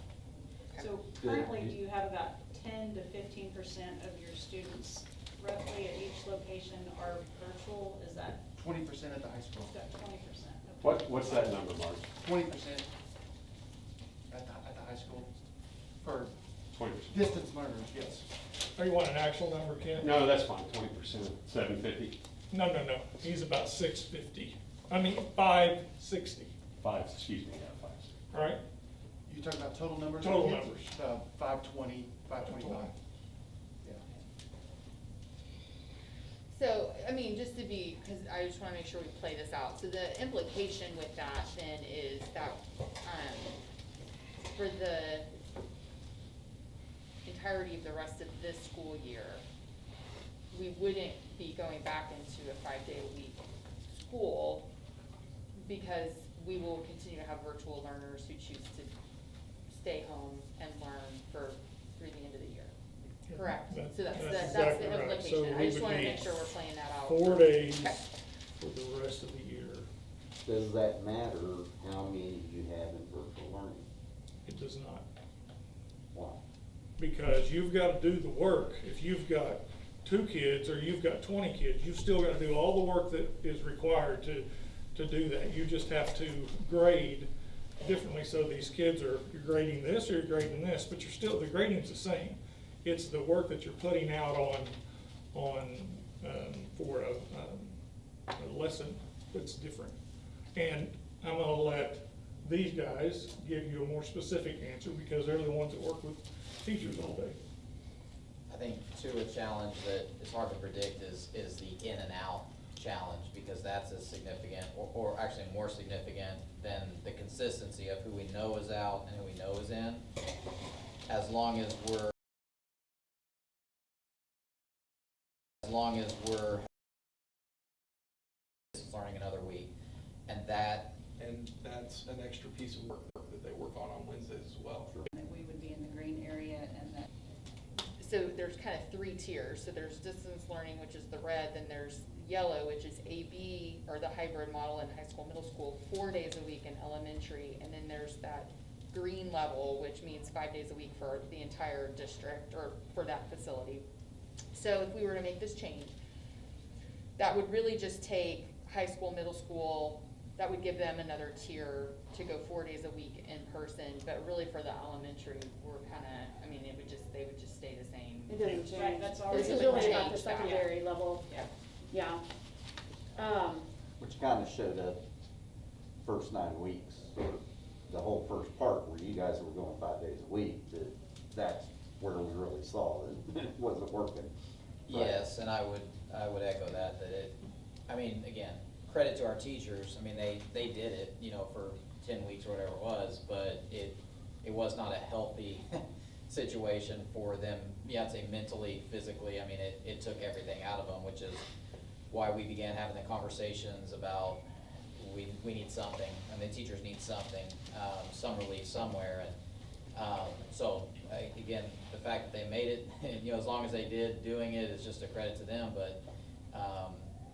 So currently, do you have about 10 to 15% of your students roughly at each location are virtual? Is that,
20% at the high school.
is that 20%?
What's that number, Mark?
20% at the high school for
20%.
distance learners, yes.
Oh, you want an actual number, Ken?
No, that's fine, 20%, 750,
No. He's about 650. I mean, 560,
5.
all right?
You talking about total numbers?
Total
Yes.
numbers.
520, 525. Yeah.
So, I mean, just to be, because I just wanna make sure we play this out, so the implication with that then is that, for the entirety of the rest of this school year, we wouldn't be going back into a 5-day-a-week school, because we will continue to have virtual learners who choose to stay home and learn through the end of the year. Correct? So that's
exactly
the
right. So
implication. I
we
just
would
wanna
be
make sure we're playing that out.
4 days
Okay.
for the rest of the year.
Does that matter how many you have in virtual learning?
It does not.
Why?
Because you've got to do the work. If you've got 2 kids or you've got 20 kids, you've still got to do all the work that is required to do that. You just have to grade differently. So these kids are, you're grading this or you're grading this, but you're still, the grading's the same. It's the work that you're putting out for a lesson that's different. And I'm gonna let these guys give you a more specific answer because they're the ones that work with teachers all day.
I think too, a challenge that is hard to predict is the in and out challenge, because that's as significant, or actually more significant than the consistency of who we know is out and who we know is in. As long as we're learning another week, and
that's an extra piece of work that they work on Wednesdays as well.
That we would be in the green area and that.
So there's kind of 3 tiers. So there's distance learning, which is the red, then there's yellow, which is AB, or the hybrid model in high school, middle school, 4 days a week in elementary, and then there's that green level, which means 5 days a week for the entire district, or for that facility. So if we were to make this change, that would really just take high school, middle school, that would give them another tier to go 4 days a week in person, but really for the elementary, we're kinda, I mean, they would just stay the same.
It doesn't change.
Right, that's already.
This is
It would
really about the
change that,
secondary level,
Yeah.
yeah.
Which kind of showed up first 9 weeks, or the whole first part where you guys were going 5 days a week, that's where we really saw that it wasn't working.
yes, and I would echo that I mean, again, credit to our teachers. I mean, they did it, for 10 weeks or whatever it was, but it was not a healthy situation for them. Yeah, I'd say mentally, physically. I mean, it took everything out of them, which is why we began having the conversations about we need something. I mean, teachers need something, some relief somewhere. And so again, the fact that they made it, and, as long as they did doing it, is just a credit to them. But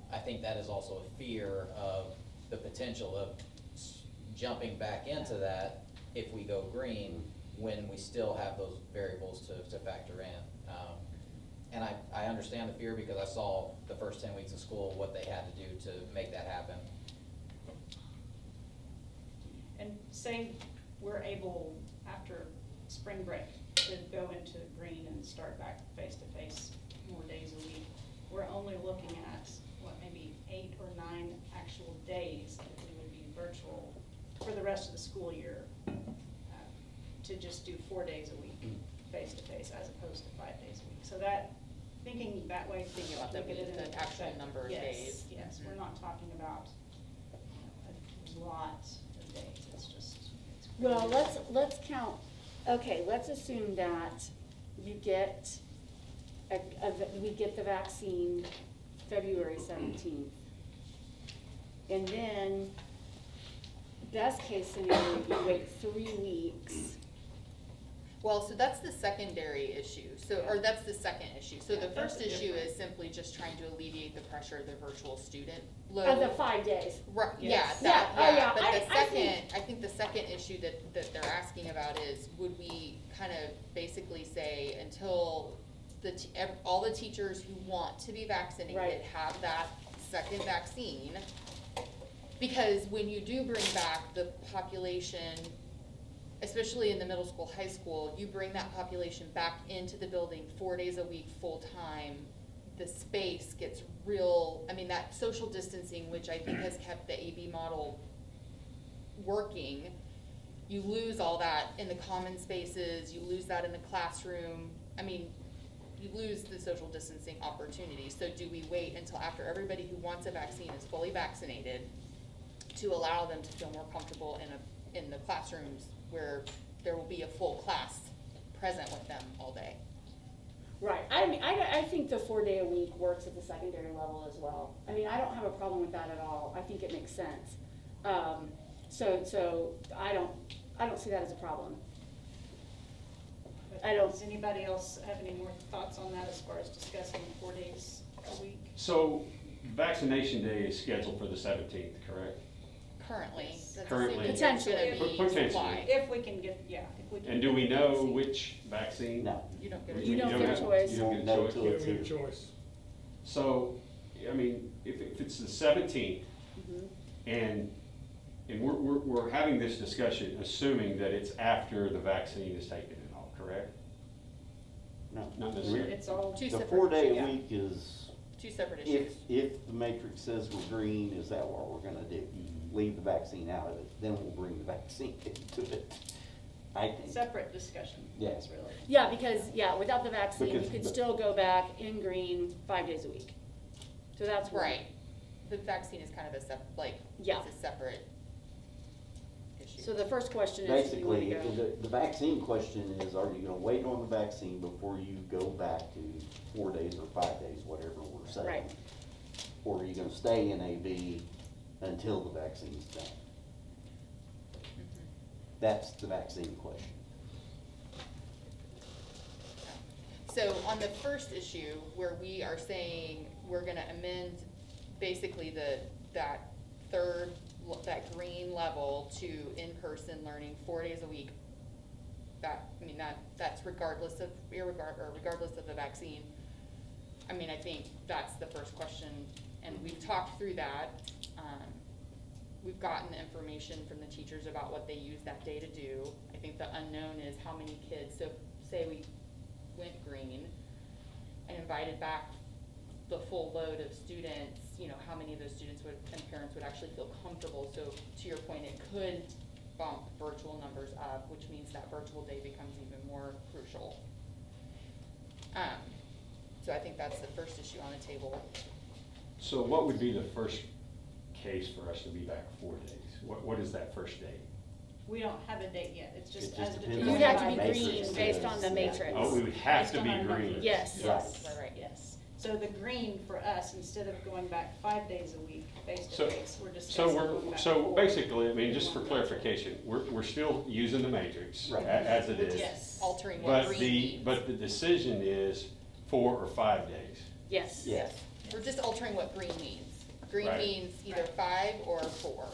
I think that is also a fear of the potential of jumping back into that if we go green, when we still have those variables to factor in. And I understand the fear because I saw the first 10 weeks of school, what they had to do to make that happen.
And say we're able, after spring break, to go into green and start back face-to-face more days a week. We're only looking at, maybe 8 or 9 actual days that we would be virtual for the rest of the school year, to just do 4 days a week face-to-face as opposed to 5 days a week. So that thinking that way.
Thinking about the
look at it in
the actual
perspective.
number of
Yes,
days.
yes, we're not talking about a lot of days, it's just. it's
Well,
crazy.
let's count, okay, let's assume that you get, we get the vaccine February 17th. And then, best case scenario, you wait 3 weeks.
Well, so that's the secondary issue, so, or that's the second issue. So the
Yeah, that's
first
a
issue
different-
is simply just trying to alleviate the pressure of the virtual student load.
Of the 5 days.
Right, yeah,
Yes.
that,
Yeah, oh,
yeah,
yeah,
but the
I think-
second, I think the second issue that they're asking about is, would we kind of basically say until all the teachers who want to be vaccinated
Right.
have that second vaccine? Because when you do bring back the population, especially in the middle school, high school, you bring that population back into the building 4 days a week, full-time, the space gets real, I mean, that social distancing, which I think has kept the AB model working, you lose all that in the common spaces, you lose that in the classroom, I mean, you lose the social distancing opportunity. So do we wait until after everybody who wants a vaccine is fully vaccinated to allow them to feel more comfortable in the classrooms where there will be a full class present with them all day?
Right, I mean, I think the 4-day-a-week works at the secondary level as well. I mean, I don't have a problem with that at all, I think it makes sense. So I don't see that as a problem.
But
I don't-
Does anybody else have any more thoughts on that as far as discussing 4 days a week?
So vaccination day is scheduled for the 17th, correct?
Currently, that's
Currently.
assuming there's gonna
Potentially.
be
Potentially.
supply.
If we can get, yeah, if we can.
And do we
get the
know
vaccine.
which vaccine?
No.
You don't get a
You don't get a
have-
choice.
You don't get a
No
choice.
till
We
it's
don't have a
here.
choice.
So, I mean, if it's the 17th, and we're having this discussion assuming that it's after the vaccine is taken and all, correct?
No.
Not necessarily.
It's all.
Two
The
separate
4-day
issues.
a week is,
Two separate issues.
if the matrix says we're green, is that what we're gonna do? Leave the vaccine out of it, then we'll bring the vaccine into it, I think.
Separate discussion,
Yeah.
yes, really.
Yeah, because, without the vaccine, you
Because
could
the-
still go back in green 5 days a week. So that's one.
Right. The vaccine is kind of
Yeah.
it's a separate issue.
So the first question is, do you want
Basically,
to go?
the vaccine question is, are you gonna wait on the vaccine before you go back to 4 days or 5 days, whatever we're saying?
Right.
Or are you gonna stay in AB until the vaccine's done? That's the vaccine question.
So on the first issue, where we are saying we're gonna amend basically that green level to in-person learning 4 days a week, that's regardless of the vaccine. I mean, I think that's the first question, and we've talked through that. We've gotten information from the teachers about what they use that day to do. I think the unknown is how many kids, so say we went green and invited back the full load of students, how many of those students and parents would actually feel comfortable. So to your point, it could bump virtual numbers up, which means that virtual day becomes even more crucial. So I think that's the first issue on the table.
So what would be the first case for us to be back 4 days? What is that first date?
We don't have a date yet, it's
It
just
just
as
depends
determined
You'd have to
by
be
the
Matrix
green
says-
based on the matrix.
Oh, we would have
Based
to
on
be
our
green.
numbers.
Yes.
Yes,
Right.
yes. So the green for us, instead of going back 5 days a week, face to
So-
face, we're
So
discussing going back
so
4.
basically, I mean, just for clarification, we're still using the matrix
Right.
as it is.
Yes.
Altering what
But
green
the,
means.
but the decision is 4 or 5 days.
Yes.
Yes.
We're just altering what green means. Green
Right.
means either 5 or 4.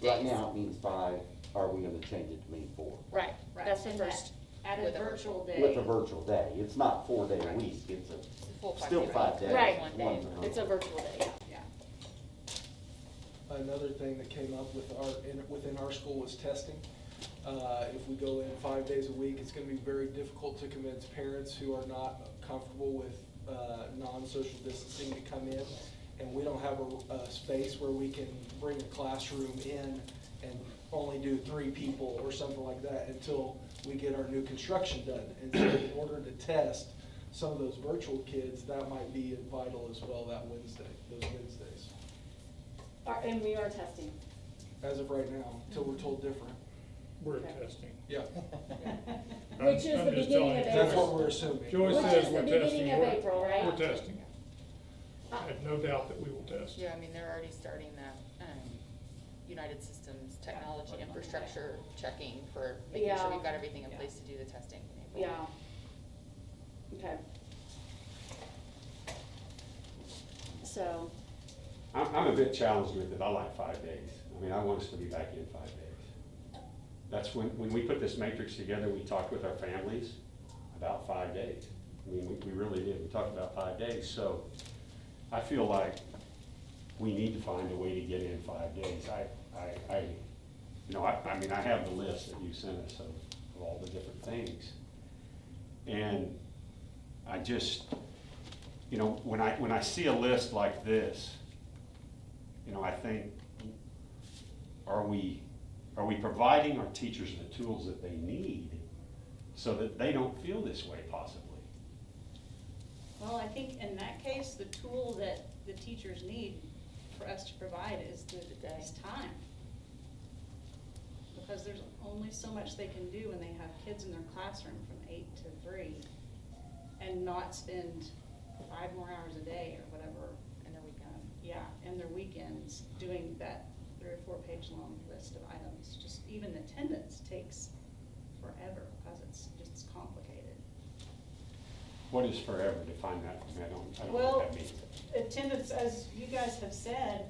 Right now, it means 5, are we gonna change it to mean 4?
Right,
Right,
that's the
and that
first.
Added
With a
virtual day.
With a virtual day, it's not 4 day a week, it's
It's a full
still
5
5 days.
Right.
One day.
One-
It's a virtual day.
Yeah.
Another thing that came up with within our school was testing. If we go in 5 days a week, it's gonna be very difficult to convince parents who are not comfortable with non-social distancing to come in. And we don't have a space where we can bring a classroom in and only do 3 people or something like that until we get our new construction done. And so in order to test some of those virtual kids, that might be vital as well that Wednesday, those Wednesdays.
And we are testing.
As of right now, until we're told different.
We're
Okay.
testing.
Yeah.
Which is
I'm
the
just
beginning
telling
of
you.
That's what
April.
we're assuming.
Joy
Which
says
is
we're
the
testing.
beginning of April, right?
We're testing. I have no doubt that we will test.
Yeah, I mean, they're already starting that, United Systems technology infrastructure checking for making sure
Yeah.
we've got everything in place to do the testing in April.
Yeah. Okay. So,
I'm a bit challenged with it. I like 5 days. I mean, I want us to be back in 5 days. That's when we put this matrix together, we talked with our families about 5 days. I mean, we really did. We talked about 5 days. So I feel like we need to find a way to get in 5 days. I mean, I have the list that you sent us of all the different things. And I just, when I see a list like this, I think, are we providing our teachers the tools that they need so that they don't feel this way possibly?
Well, I think in that case, the tool that the teachers need for us to provide is is time. Because there's only so much they can do when they have kids in their classroom from 8 to 3 and not spend 5 more hours a day or whatever.
And their weekend.
Yeah, and their weekends doing that 3 or 4 page long list of items. Just even attendance takes forever because it's just complicated.
What is forever? Define that for me. I don't know
Well,
what that means.
attendance, as you guys have said,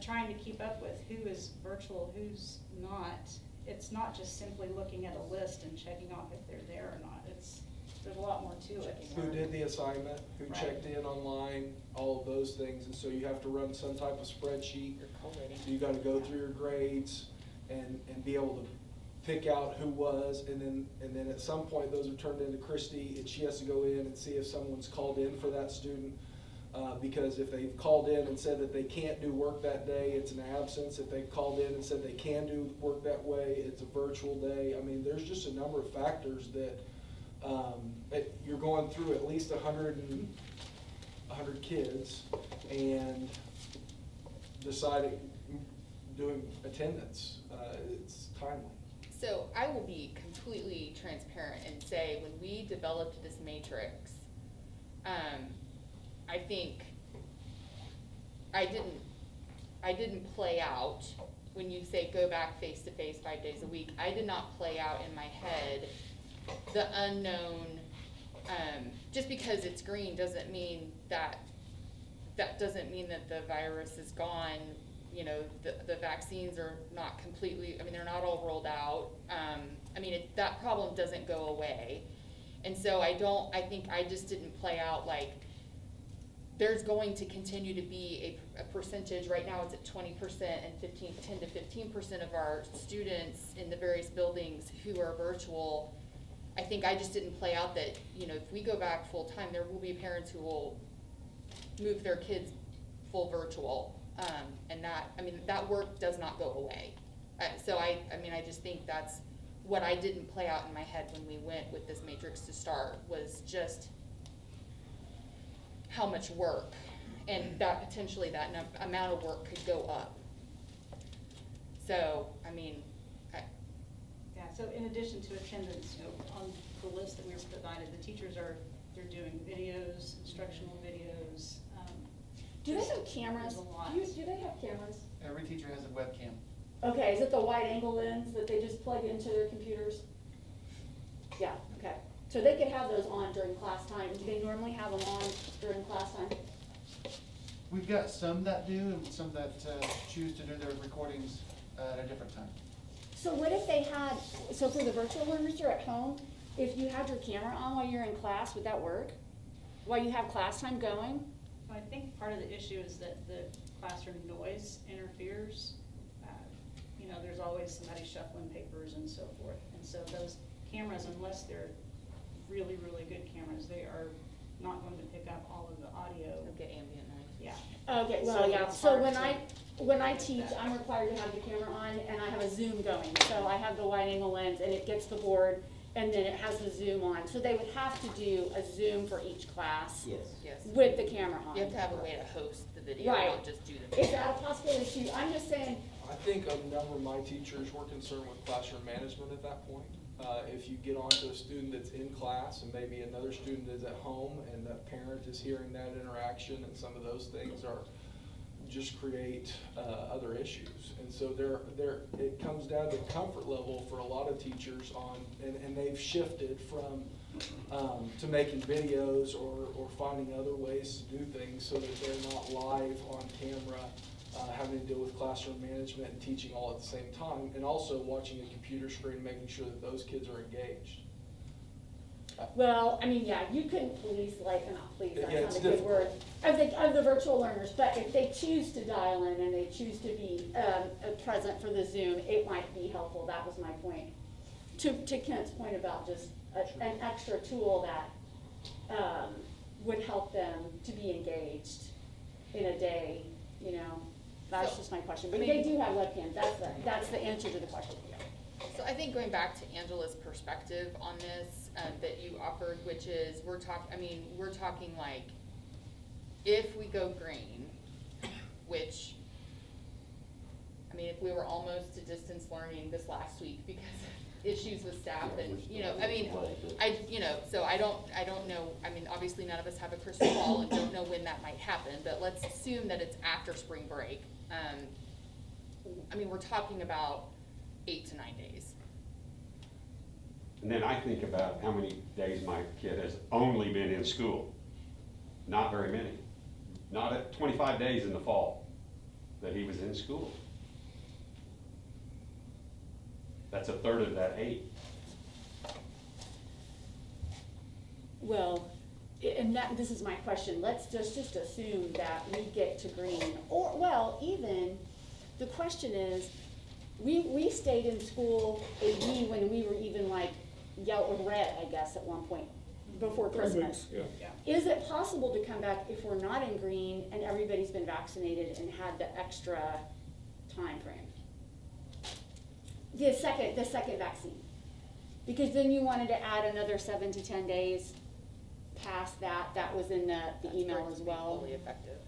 trying to keep up with who is virtual, who's not. It's not just simply looking at a list and checking off if they're there or not. There's a lot more to it.
Who did the assignment, who
Right.
checked in online, all of those things, and so you have to run some type of spreadsheet. So you gotta go through your grades and be able to pick out who was, and then at some point, those are turned into Christy, and she has to go in and see if someone's called in for that student. Because if they've called in and said that they can't do work that day, it's an absence. If they called in and said they can do work that way, it's a virtual day. I mean, there's just a number of factors that, you're going through at least 100 kids and deciding, doing attendance. It's timely.
So I will be completely transparent and say, when we developed this matrix, I think I didn't play out, when you say go back face to face 5 days a week, I did not play out in my head the unknown, just because it's green doesn't mean that the virus is gone. The vaccines are not completely, they're not all rolled out. That problem doesn't go away. And so I think I just didn't play out like, there's going to continue to be a percentage. Right now it's at 20% and 10 to 15% of our students in the various buildings who are virtual. I think I just didn't play out that, if we go back full time, there will be parents who will move their kids full virtual. And that work does not go away. So I just think that's what I didn't play out in my head when we went with this matrix to start, was just how much work, and that potentially that amount of work could go up. So,
Yeah, so in addition to attendance, on the list that we were provided, the teachers they're doing videos, instructional videos.
do they have cameras?
There's a lot.
Do they have cameras?
Every teacher has a webcam.
Okay, is it the wide angle lens that they just plug into their computers? Yeah, okay. So they could have those on during class time. Do they normally have them on during class time?
We've got some that do and some that choose to do their recordings at a different time.
So what if they had, so for the virtual learners are at home, if you had your camera on while you're in class, would that work? While you have class time going?
I think part of the issue is that the classroom noise interferes. There's always somebody shuffling papers and so forth. And so those cameras, unless they're really, really good cameras, they are not going to pick up all of the audio.
You'll get ambient noise.
Yeah.
Okay,
So
well, yeah,
it's
so
hard
when I
to
teach,
that.
I'm required to have the camera on and I have a Zoom going. So I have the wide angle lens and it gets the board and then it has the Zoom on, so they would have to do a Zoom for each class
Yes.
Yes.
with the camera on.
You have to have a way to host the video,
Right.
not just do the.
Is that a possibility too? I'm just saying,
I think a number of my teachers were concerned with classroom management at that point. If you get onto a student that's in class and maybe another student is at home and that parent is hearing that interaction, and some of those things are, just create other issues. And so it comes down to comfort level for a lot of teachers on, and they've shifted from, to making videos or finding other ways to do things so that they're not live on camera, having to deal with classroom management and teaching all at the same time, and also watching a computer screen, making sure that those kids are engaged.
well, I mean, yeah, you couldn't police, like, not police,
Yeah,
that's
it's
not a good
difficult.
word, of the virtual learners, but if they choose to dial in and they choose to be, present for the Zoom, it might be helpful, that was my point. To Kent's point about just an extra tool that, would help them to be engaged in a day, you know, that's
So,
just my question,
I
but
mean-
they do have webcams, that's the answer to the question.
So I think going back to Angela's perspective on this, that you offered, which is, we're talking like, if we go green, which, I mean, if we were almost to distance learning this last week because of issues with staff and, you know, I mean, so I don't know, I mean, obviously none of us have a crystal ball and don't know when that might happen, but let's assume that it's after spring break. I mean, we're talking about 8 to 9 days.
And then I think about how many days my kid has only been in school. Not very many. Not at 25 days in the fall that he was in school. That's a third of that 8.
Well, and this is my question, let's just assume that we get to green, or, well, even, the question is, we stayed in school, when we were even like yellow or red, I guess, at one point, before Christmas.
Yeah.
Is it possible to come back if we're not in green and everybody's been vaccinated and had the extra time frame? The second vaccine, because then you wanted to add another 7 to 10 days past that, that was in the
That's
email
for it
as
to be
well.
fully effective.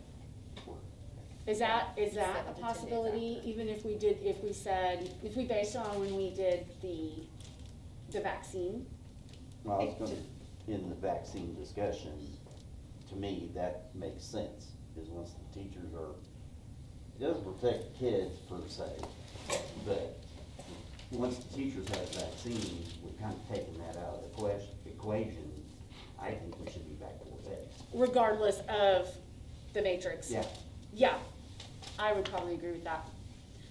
Is that
7
a
to 10 days
possibility,
after.
even if we based on when we did the vaccine?
Well, I was gonna, in the vaccine discussion, to me, that makes sense, because once the teachers are, it doesn't protect the kids per se, but once the teachers have the vaccine, we've kind of taken that out of the equation. I think we should be back 4 days.
Regardless of the matrix?
Yeah.
Yeah, I would probably agree with that.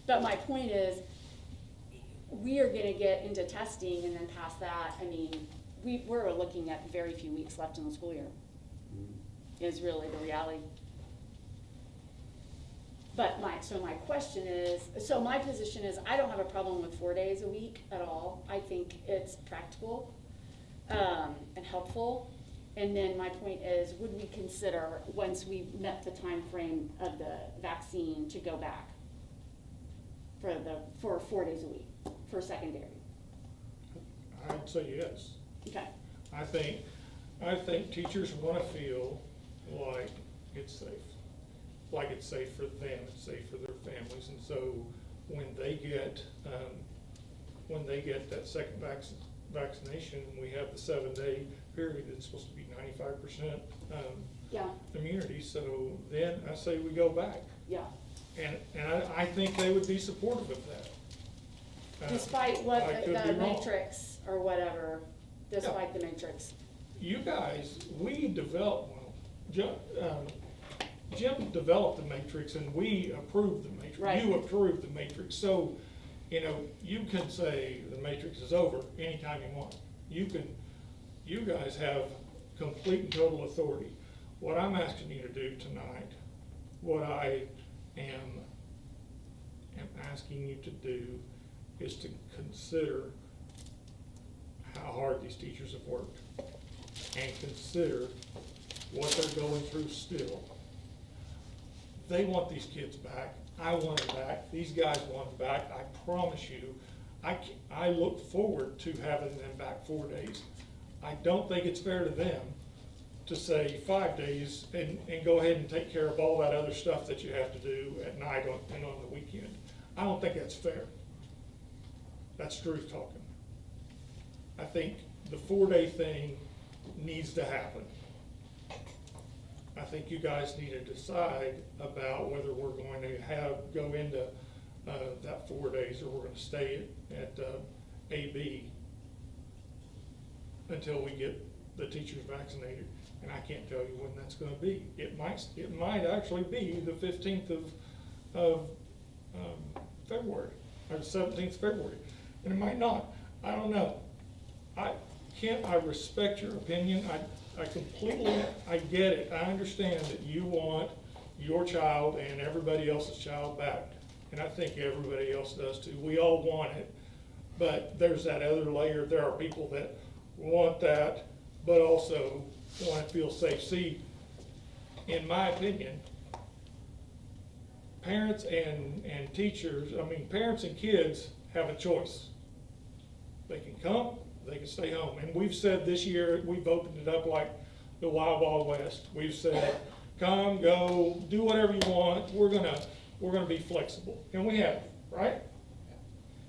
But my point is, we are gonna get into testing and then past that, I mean, we're looking at very few weeks left in the school year, is really the reality. But my question is, so my position is, I don't have a problem with 4 days a week at all. I think it's practical, and helpful. And then my point is, would we consider, once we met the time frame of the vaccine, to go back for 4 days a week for secondary?
I'd say yes.
Okay,
I think teachers wanna feel like it's safe. Like it's safe for them, it's safe for their families, and so when they get that second vaccination, we have the 7-day period, it's supposed to be 95%
yeah,
immunity, so then I say we go back.
yeah.
And I think they would be supportive of that.
Despite what
I could
the
be wrong.
matrix or whatever, despite the matrix.
You guys, we developed, Jim developed the matrix and we approved the matrix.
Right.
You approved the matrix, so, you know, you can say the matrix is over anytime you want. You guys have complete and total authority. What I'm asking you to do tonight, what I am asking you to do is to consider how hard these teachers have worked and consider what they're going through still. They want these kids back. I want them back. These guys want them back. I promise you, I look forward to having them back 4 days. I don't think it's fair to them to say 5 days and go ahead and take care of all that other stuff that you have to do at night and on the weekend. I don't think that's fair. That's Drew talking. I think the 4-day thing needs to happen. I think you guys need to decide about whether we're going to go into that 4 days, or we're gonna stay at AB until we get the teachers vaccinated. And I can't tell you when that's gonna be. It might actually be the 15th of February, or the 17th of February, and it might not. I don't know. I respect your opinion. I completely, I get it. I understand that you want your child and everybody else's child back. And I think everybody else does too. We all want it. But there's that other layer. There are people that want that, but also want to feel safe. See, in my opinion, parents and teachers, parents and kids have a choice. They can come, they can stay home. And we've said this year, we've opened it up like the Wild Wild West. We've said, come, go, do whatever you want. We're gonna be flexible. And we have, right?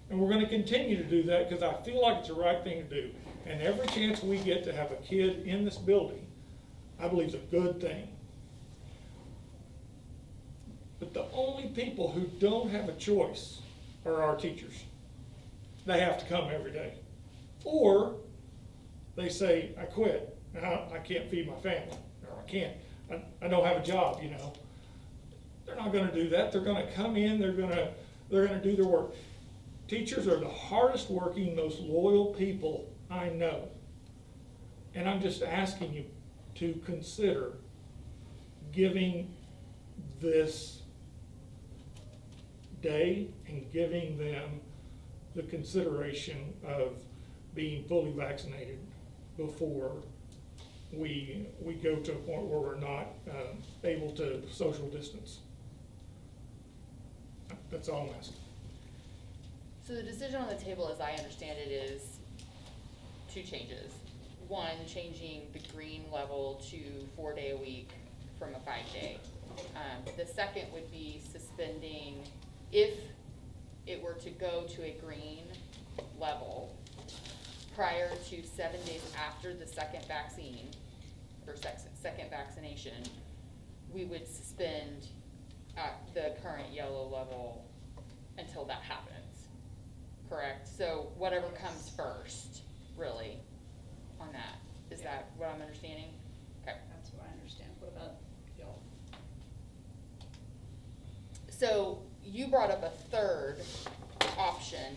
And we're gonna continue to do that because I feel like it's the right thing to do. And every chance we get to have a kid in this building, I believe is a good thing. But the only people who don't have a choice are our teachers. They have to come every day. Or they say, I quit. I can't feed my family. Or I don't have a job, you know. They're not gonna do that. They're gonna come in, they're gonna do their work. Teachers are the hardest working, most loyal people I know. And I'm just asking you to consider giving this day and giving them the consideration of being fully vaccinated before we go to a point where we're not able to social distance. That's all I'm asking.
So the decision on the table, as I understand it, is 2 changes. One, changing the green level to 4-day a week from a 5-day. The second would be suspending, if it were to go to a green level, prior to 7 days after the second vaccine, or second vaccination, we would suspend at the current yellow level until that happens, correct? So whatever comes first, really, on that. Is that what I'm understanding? Okay.
That's what I understand. What about y'all?
So you brought up a third option,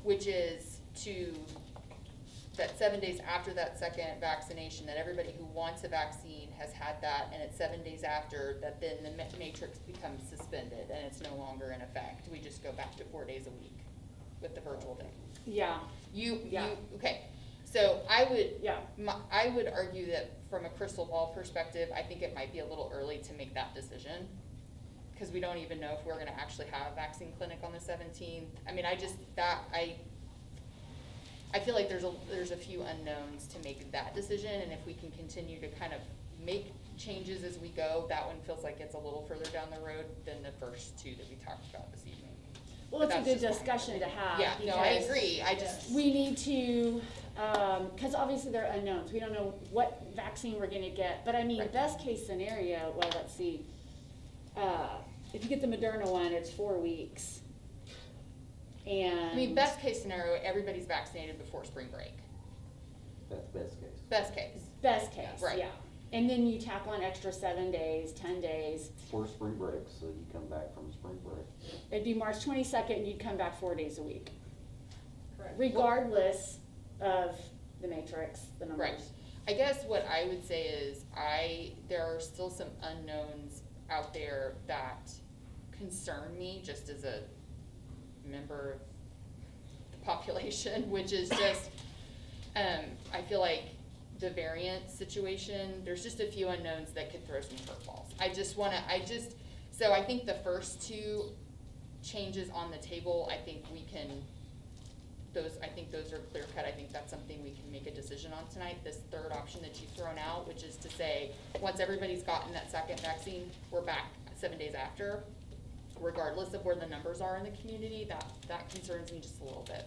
which is that 7 days after that second vaccination, that everybody who wants a vaccine has had that, and it's 7 days after, that then the matrix becomes suspended and it's no longer in effect. We just go back to 4 days a week with the virtual thing.
Yeah.
Okay. So I would,
Yeah.
I would argue that from a crystal ball perspective, I think it might be a little early to make that decision, because we don't even know if we're gonna actually have a vaccine clinic on the 17th. I mean, I feel like there's a few unknowns to make that decision, and if we can continue to kind of make changes as we go, that one feels like it's a little further down the road than the first 2 that we talked about this evening.
Well, it's a
That's
good
just my
discussion to
opinion.
have.
Yeah, no, I
because
agree,
We need to, cause obviously there are unknowns. We don't know what vaccine we're gonna get, but I mean,
Right.
best case scenario, well, let's see. If you get the Moderna one, it's 4 weeks. And.
I mean, best case scenario, everybody's vaccinated before spring break.
That's best case.
Best case.
Best case,
Right.
yeah. And then you tack on extra 7 days, 10 days.
For spring break, so you come back from spring break.
It'd be March 22nd, and you'd come back 4 days a week,
Correct.
regardless of the matrix, the numbers.
Right. I guess what I would say is there are still some unknowns out there that concern me just as a member of the population, which is just, I feel like the variant situation, there's just a few unknowns that could throw some curveballs. So I think the first 2 changes on the table, I think those are clear cut. I think that's something we can make a decision on tonight. This third option that you've thrown out, which is to say, once everybody's gotten that second vaccine, we're back 7 days after, regardless of where the numbers are in the community. That concerns me just a little bit.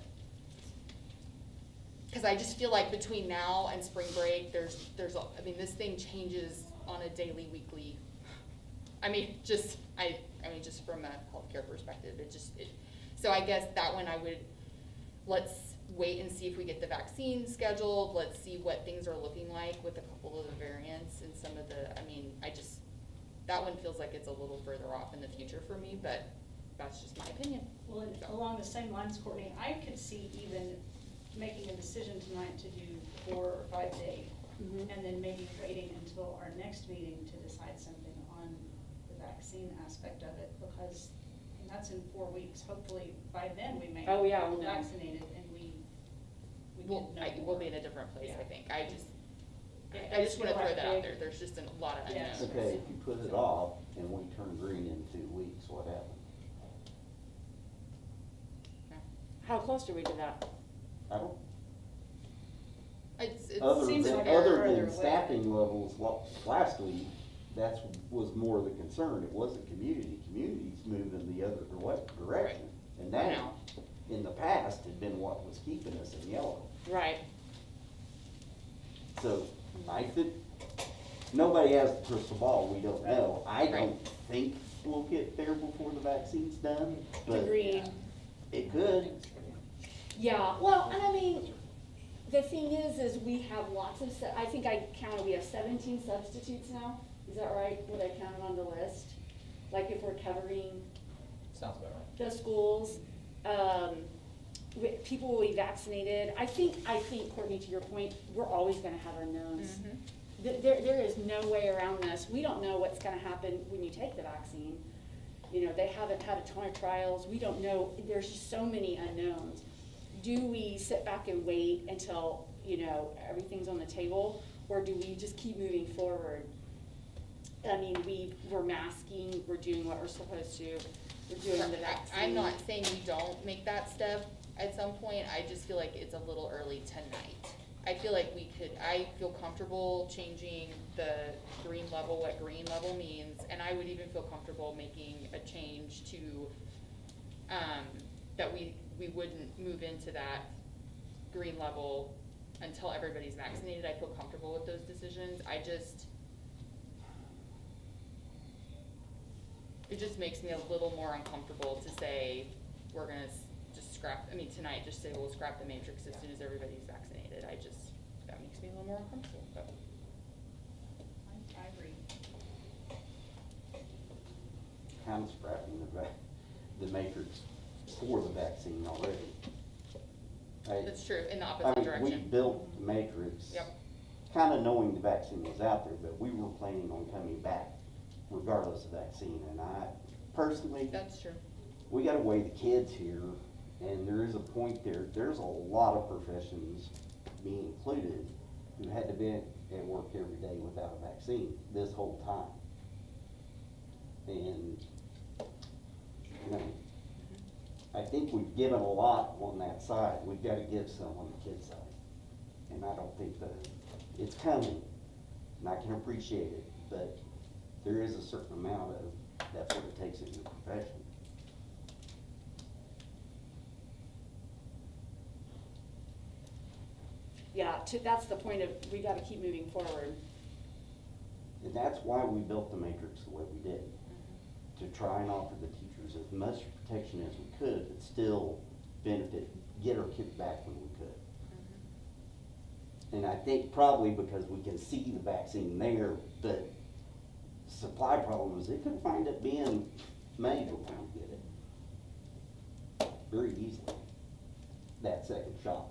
Cause I just feel like between now and spring break, this thing changes on a daily, weekly, just from a healthcare perspective, so I guess that one let's wait and see if we get the vaccine scheduled, let's see what things are looking like with a couple of the variants and some of that one feels like it's a little further off in the future for me, but that's just my opinion.
Well, and along the same lines, Courtney, I could see even making a decision tonight to do 4 or 5 days, and then maybe waiting until our next meeting to decide something on the vaccine aspect of it, because that's in 4 weeks. Hopefully by then we may
Oh, yeah,
be
we'll know.
vaccinated and we
We'll
will
be in a different place, I
Yeah.
think. I
I
just wanna
feel
throw
like
that out
they-
there. There's just a lot of
Yes.
unknowns.
Okay, if you put it off and we turn green in 2 weeks, what happens?
How close are we to that?
I don't,
It
other
seems
than,
like
other
further
than
away.
staffing levels, last week, was more the concern. It wasn't community. Community's moving the other direction. And
I
that,
know.
in the past, had been what was keeping us in yellow.
Right.
So, I think, nobody has the crystal ball, we don't know. I don't think we'll get there before the vaccine's done, but
Agreed.
it could.
Yeah, well, and the thing is we have lots of, I think I counted, we have 17 substitutes now. Is that right, what I counted on the list? Like if we're covering
Sounds about right.
the schools, people will be vaccinated. I think, Courtney, to your point, we're always gonna have unknowns. There is no way around this. We don't know what's gonna happen when you take the vaccine. They haven't had a ton of trials. We don't know. There's just so many unknowns. Do we sit back and wait until, everything's on the table? Or do we just keep moving forward? We're masking, we're doing what we're supposed to, we're doing the vaccine.
I'm not saying we don't make that step at some point. I just feel like it's a little early tonight. I feel like I feel comfortable changing the green level, what green level means, and I would even feel comfortable making a change to, that we wouldn't move into that green level until everybody's vaccinated. I feel comfortable with those decisions. It just makes me a little more uncomfortable to say, we're gonna just scrap, tonight, just say we'll scrap the matrix as soon as everybody's vaccinated. That makes me a little more uncomfortable, but.
I agree.
Kind of scrapping the matrix for the vaccine already.
That's true, in the opposite direction.
We built the matrix.
Yep.
Kind of knowing the vaccine was out there, but we were planning on coming back regardless of vaccine. And I personally,
That's true.
we gotta weigh the kids here, and there is a point there. There's a lot of professions, me included, who had to be at work every day without a vaccine this whole time. And, I think we've given a lot on that side. We've gotta give some on the kids' side. And I don't think it's coming, and I can appreciate it, but there is a certain amount of, that's what it takes in your profession.
Yeah, that's the point of, we gotta keep moving forward.
And that's why we built the matrix the way we did, to try and offer the teachers as much protection as we could, but still benefit, get our kids back when we could. And I think probably because we can see the vaccine there, but supply problems, it could wind up being May before we get it. Very easily, that second shot.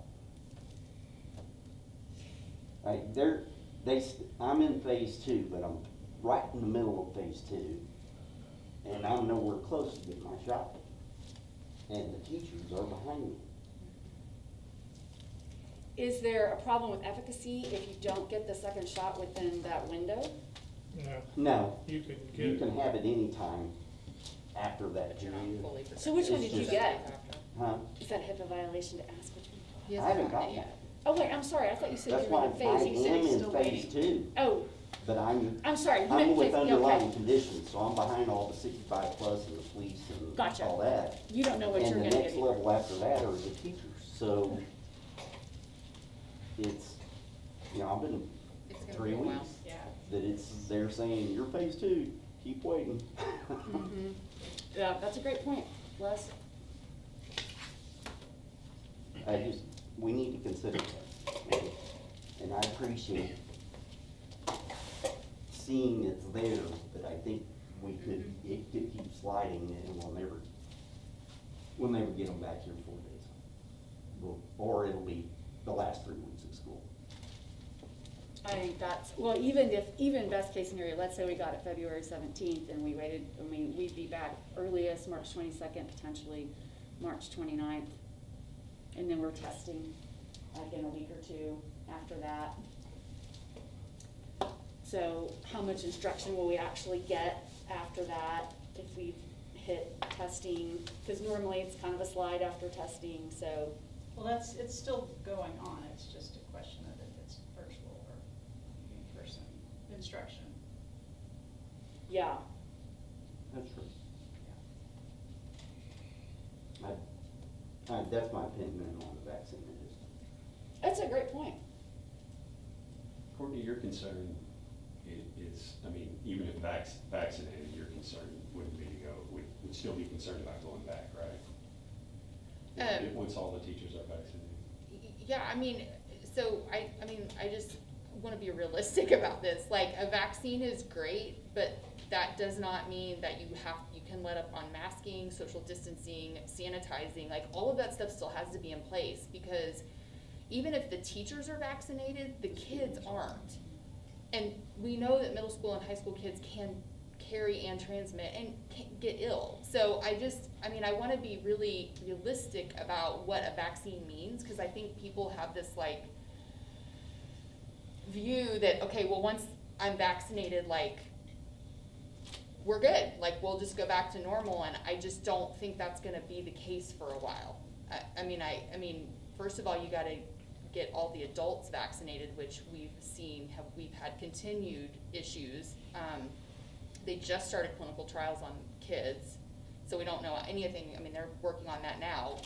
I'm in phase 2, but I'm right in the middle of phase 2, and I'm nowhere close to getting my shot. And the teachers are behind me.
Is there a problem with efficacy if you don't get the second shot within that window?
No.
No,
You can get
you
it.
can have it anytime. after that
But you're not
period.
fully protected.
So which one did you
It's
get?
After.
Huh?
Is that a HIPAA violation to ask which one?
He
I
hasn't
haven't
gotten
gotten
it
it.
Oh, wait, I'm sorry, I thought you said
That's
you were
why
in
I
phase. You said
am
you're
in
still
phase
waiting.
2,
Oh,
but
I'm sorry, you
I'm
meant
with
phase,
underlying
okay.
conditions, so I'm behind all the 65 plus and the police and
Gotcha.
all that.
You don't know what you're
And
gonna
the
get
next
either.
level after that are the teachers, so it's, I've been
It's gonna
3
be a while.
weeks.
Yeah.
That they're saying, you're phase 2, keep waiting.
Mhm. Yeah, that's a great point, Les.
We need to consider that. And I appreciate seeing it's there, but I think it could keep sliding and we'll never get them back here 4 days. Or it'll be the last 3 weeks of school.
I think that's, well, even best case scenario, let's say we got it February 17th and we waited, I mean, we'd be back earliest March 22nd, potentially March 29th. And then we're testing like in a week or 2 after that. So how much instruction will we actually get after that if we hit testing? Because normally it's kind of a slide after testing, so.
Well, it's still going on, it's just a question of if it's virtual or in-person instruction.
Yeah,
That's true. That's my opinion on the vaccine.
that's a great point.
Courtney, your concern is, I mean, even if vaccinated, your concern wouldn't be to go, would still be concerned about going back, right? Once all the teachers are vaccinated.
Yeah, I mean, so I just wanna be realistic about this. Like, a vaccine is great, but that does not mean that you can let up on masking, social distancing, sanitizing, like, all of that stuff still has to be in place, because even if the teachers are vaccinated, the kids aren't. And we know that middle school and high school kids can carry and transmit and can get ill. So I wanna be really realistic about what a vaccine means, cause I think people have this like view that, okay, well, once I'm vaccinated, like, we're good, like, we'll just go back to normal, and I just don't think that's gonna be the case for a while. I mean, first of all, you gotta get all the adults vaccinated, which we've had continued issues. They just started clinical trials on kids, so we don't know anything, I mean, they're working on that now.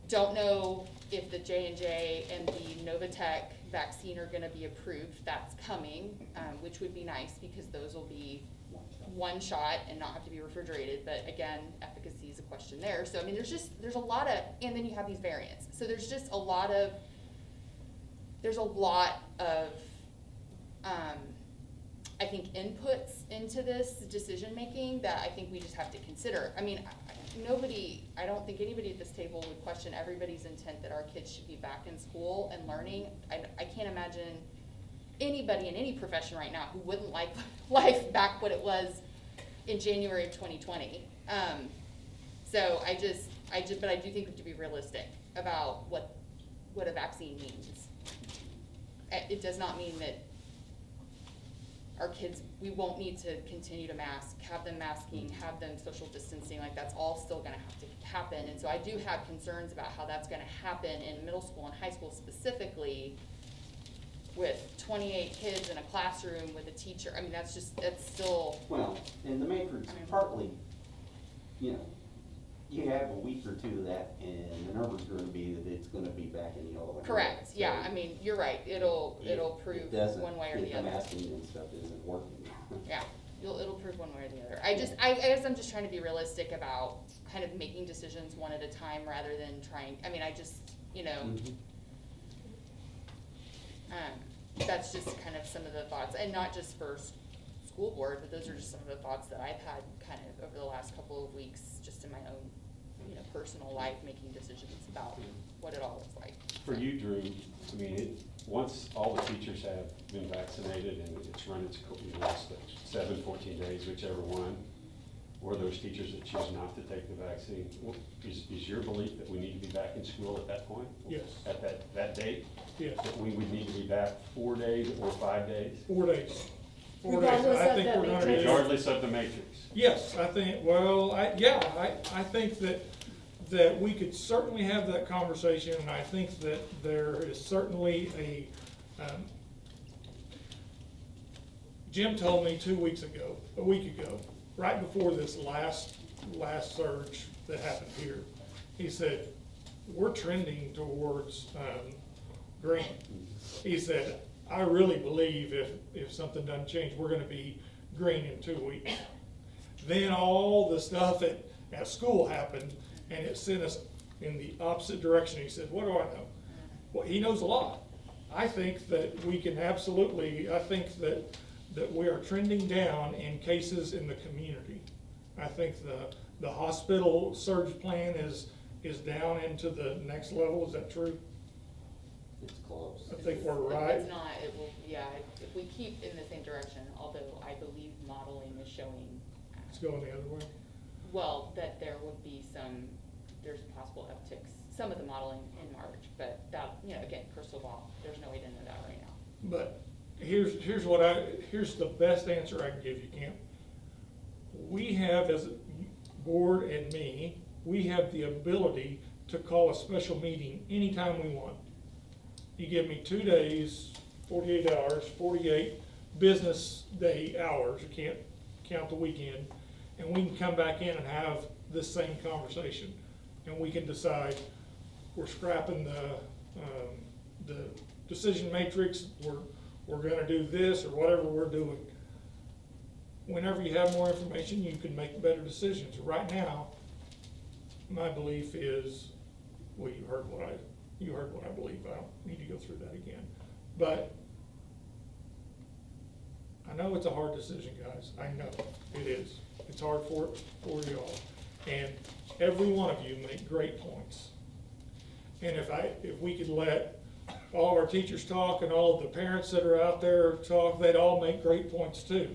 Don't know if the J&J and the Novatech vaccine are gonna be approved, that's coming, which would be nice, because those will be one shot and not have to be refrigerated, but again, efficacy is a question there. So I mean, there's a lot of, and then you have these variants. So there's just a lot of, I think, inputs into this decision-making that I think we just have to consider. I mean, I don't think anybody at this table would question everybody's intent that our kids should be back in school and learning. I can't imagine anybody in any profession right now who wouldn't like life back what it was in January of 2020. So but I do think we have to be realistic about what a vaccine means. It does not mean that our kids, we won't need to continue to mask, have them masking, have them social distancing, like that's all still gonna have to happen. And so I do have concerns about how that's gonna happen in middle school and high school specifically, with 28 kids in a classroom with a teacher. I mean, that's still.
Well, and the matrix, partly, you have a week or 2 of that, and the number's gonna be that it's gonna be back in the old.
Correct, yeah, I mean, you're right, it'll prove one way or the other.
If the masking and stuff isn't working.
Yeah, it'll prove one way or the other. I guess I'm just trying to be realistic about kind of making decisions one at a time rather than trying, I mean, that's just kind of some of the thoughts, and not just for school board, but those are just some of the thoughts that I've had kind of over the last couple of weeks, just in my own, personal life, making decisions about what it all looks like.
For you, Drew, I mean, once all the teachers have been vaccinated and it's run its, 7, 14 days, whichever one, or those teachers that choose not to take the vaccine, is your belief that we need to be back in school at that point?
Yes.
At that date?
Yes.
That we would need to be back 4 days or 5 days?
4 days. 4 days.
Regardless
I
of
think
the
we're gonna
matrix.
do.
Regardless of the matrix.
Yes, I think, well, I think that we could certainly have that conversation, and I think that there is certainly Jim told me a week ago, right before this last surge that happened here, he said, we're trending towards, green. He said, I really believe if something doesn't change, we're gonna be green in 2 weeks. Then all the stuff at school happened, and it sent us in the opposite direction. He said, what do I know? Well, he knows a lot. I think that we can absolutely, I think that we are trending down in cases in the community. I think the hospital surge plan is down into the next level. Is that true?
It's close.
I think we're
If
right.
it's not, it will, yeah, if we keep in the same direction, although I believe modeling is showing,
It's going the other way.
well, that there would be there's possible upticks, some of the modeling in March, but that, again, crystal ball, there's no way to know that right now.
But here's the best answer I can give you, Kent. We have, as a board and me, we have the ability to call a special meeting anytime we want. You give me 2 days, 48 hours, 48 business day hours, you can't count the weekend, and we can come back in and have this same conversation. And we can decide, we're scrapping the decision matrix, we're gonna do this, or whatever we're doing. Whenever you have more information, you can make better decisions. Right now, my belief is, well, you heard what I believe, I don't need to go through that again. But I know it's a hard decision, guys, I know, it is. It's hard for y'all. And every one of you make great points. And if we could let all of our teachers talk and all of the parents that are out there talk, they'd all make great points too.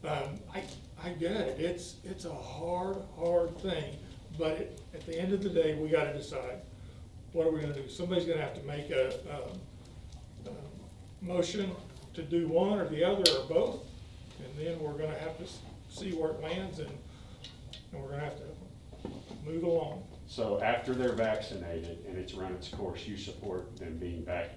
I get it, it's a hard thing, but at the end of the day, we gotta decide, what are we gonna do? Somebody's gonna have to make a motion to do one or the other or both, and then we're gonna have to see where it lands, and we're gonna have to move along.
So after they're vaccinated and it's run its course, you support them being back,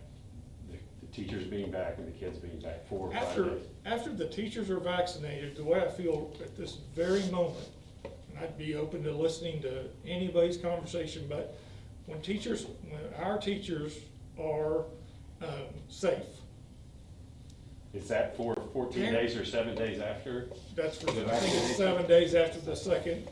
the teachers being back and the kids being back 4 or 5 days?
After the teachers are vaccinated, the way I feel at this very moment, and I'd be open to listening to anybody's conversation, but when our teachers are safe.
Is that for 14 days or 7 days after?
That's for,
The
I think it's
vaccination?
7 days after the second